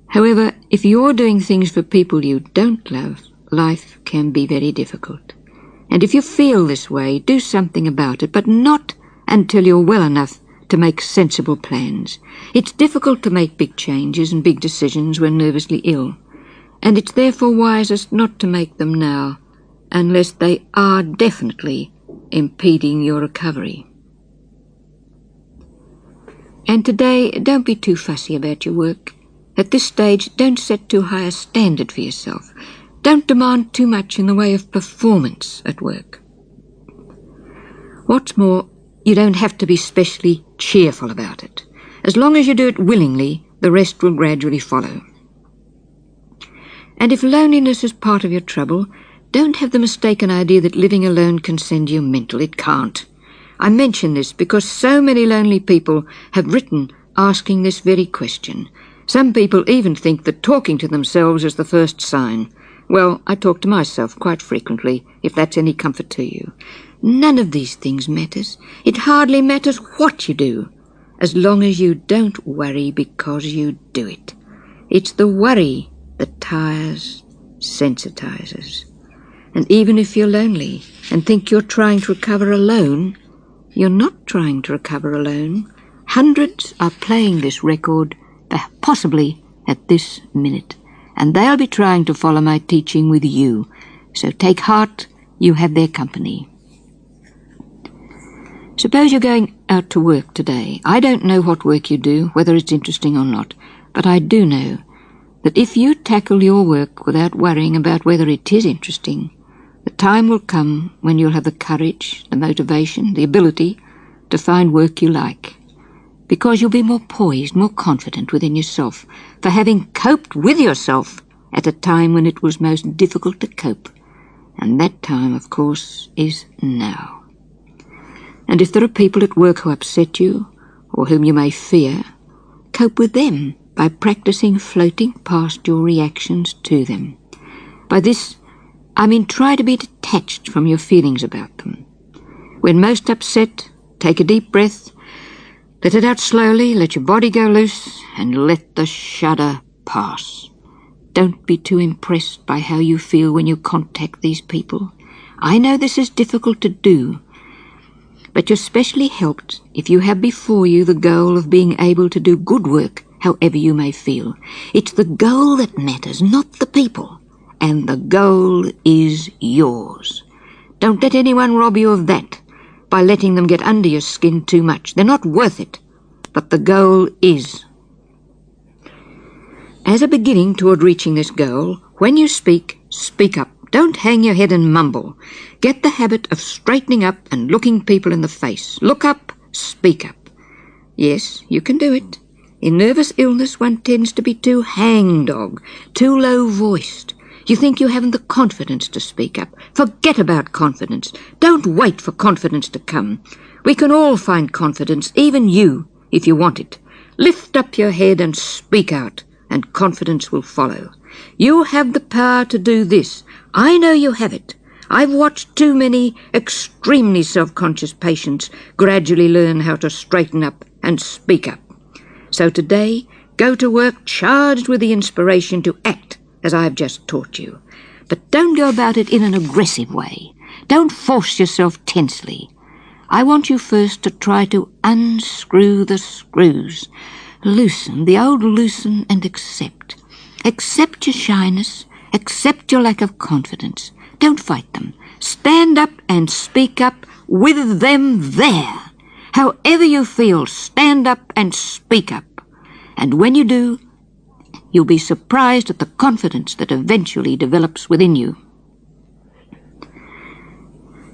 However, if you're doing things for people you don't love, life can be very difficult. And if you feel this way, do something about it, but not until you're well enough to make sensible plans. It's difficult to make big changes and big decisions when nervously ill, and it's therefore wisest not to make them now, unless they are definitely impeding your recovery. And today, don't be too fussy about your work. At this stage, don't set too high a standard for yourself. Don't demand too much in the way of performance at work. What's more, you don't have to be specially cheerful about it. As long as you do it willingly, the rest will gradually follow. And if loneliness is part of your trouble, don't have the mistaken idea that living alone can send you mental. It can't. I mention this because so many lonely people have written asking this very question. Some people even think that talking to themselves is the first sign. Well, I talk to myself quite frequently, if that's any comfort to you. None of these things matters. It hardly matters what you do, as long as you don't worry because you do it. It's the worry that tires, sensitizes. And even if you're lonely and think you're trying to recover alone, you're not trying to recover alone. Hundreds are playing this record, possibly at this minute, and they'll be trying to follow my teaching with you. So take heart, you have their company. Suppose you're going out to work today. I don't know what work you do, whether it's interesting or not, but I do know that if you tackle your work without worrying about whether it is interesting, the time will come when you'll have the courage, the motivation, the ability to find work you like. Because you'll be more poised, more confident within yourself for having coped with yourself at a time when it was most difficult to cope. And that time, of course, is now. And if there are people at work who upset you, or whom you may fear, cope with them by practicing floating past your reactions to them. By this, I mean try to be detached from your feelings about them. When most upset, take a deep breath, let it out slowly, let your body go loose, and let the shudder pass. Don't be too impressed by how you feel when you contact these people. I know this is difficult to do, but you're specially helped if you have before you the goal of being able to do good work however you may feel. It's the goal that matters, not the people, and the goal is yours. Don't let anyone rob you of that by letting them get under your skin too much. They're not worth it, but the goal is. As a beginning toward reaching this goal, when you speak, speak up. Don't hang your head and mumble. Get the habit of straightening up and looking people in the face. Look up, speak up. Yes, you can do it. In nervous illness, one tends to be too hangdog, too low-voiced. You think you haven't the confidence to speak up. Forget about confidence. Don't wait for confidence to come. We can all find confidence, even you, if you want it. Lift up your head and speak out, and confidence will follow. You have the power to do this. I know you have it. I've watched too many extremely self-conscious patients gradually learn how to straighten up and speak up. So today, go to work charged with the inspiration to act as I've just taught you. But don't go about it in an aggressive way. Don't force yourself tensely. I want you first to try to unscrew the screws. Loosen and accept. Accept your shyness. Accept your lack of confidence. Don't fight them. Stand up and speak up with them there. However you feel, stand up and speak up. And when you do, you'll be surprised at the confidence that eventually develops within you.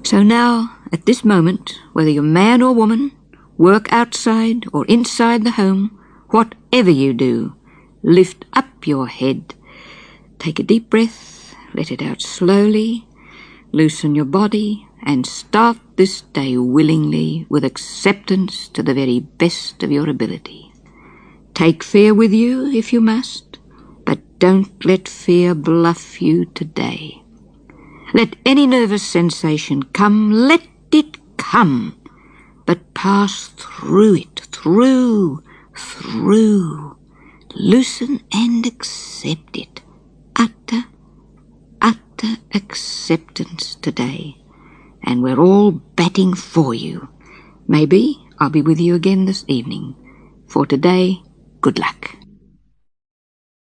So now, at this moment, whether you're man or woman, work outside or inside the home, whatever you do, lift up your head. Take a deep breath, let it out slowly, loosen your body, and start this day willingly with acceptance to the very best of your ability. Take fear with you if you must, but don't let fear bluff you today. Let any nervous sensation come, let it come, but pass through it, through. Loosen and accept it. Utter acceptance today. And we're all batting for you. Maybe I'll be with you again this evening. For today, good luck.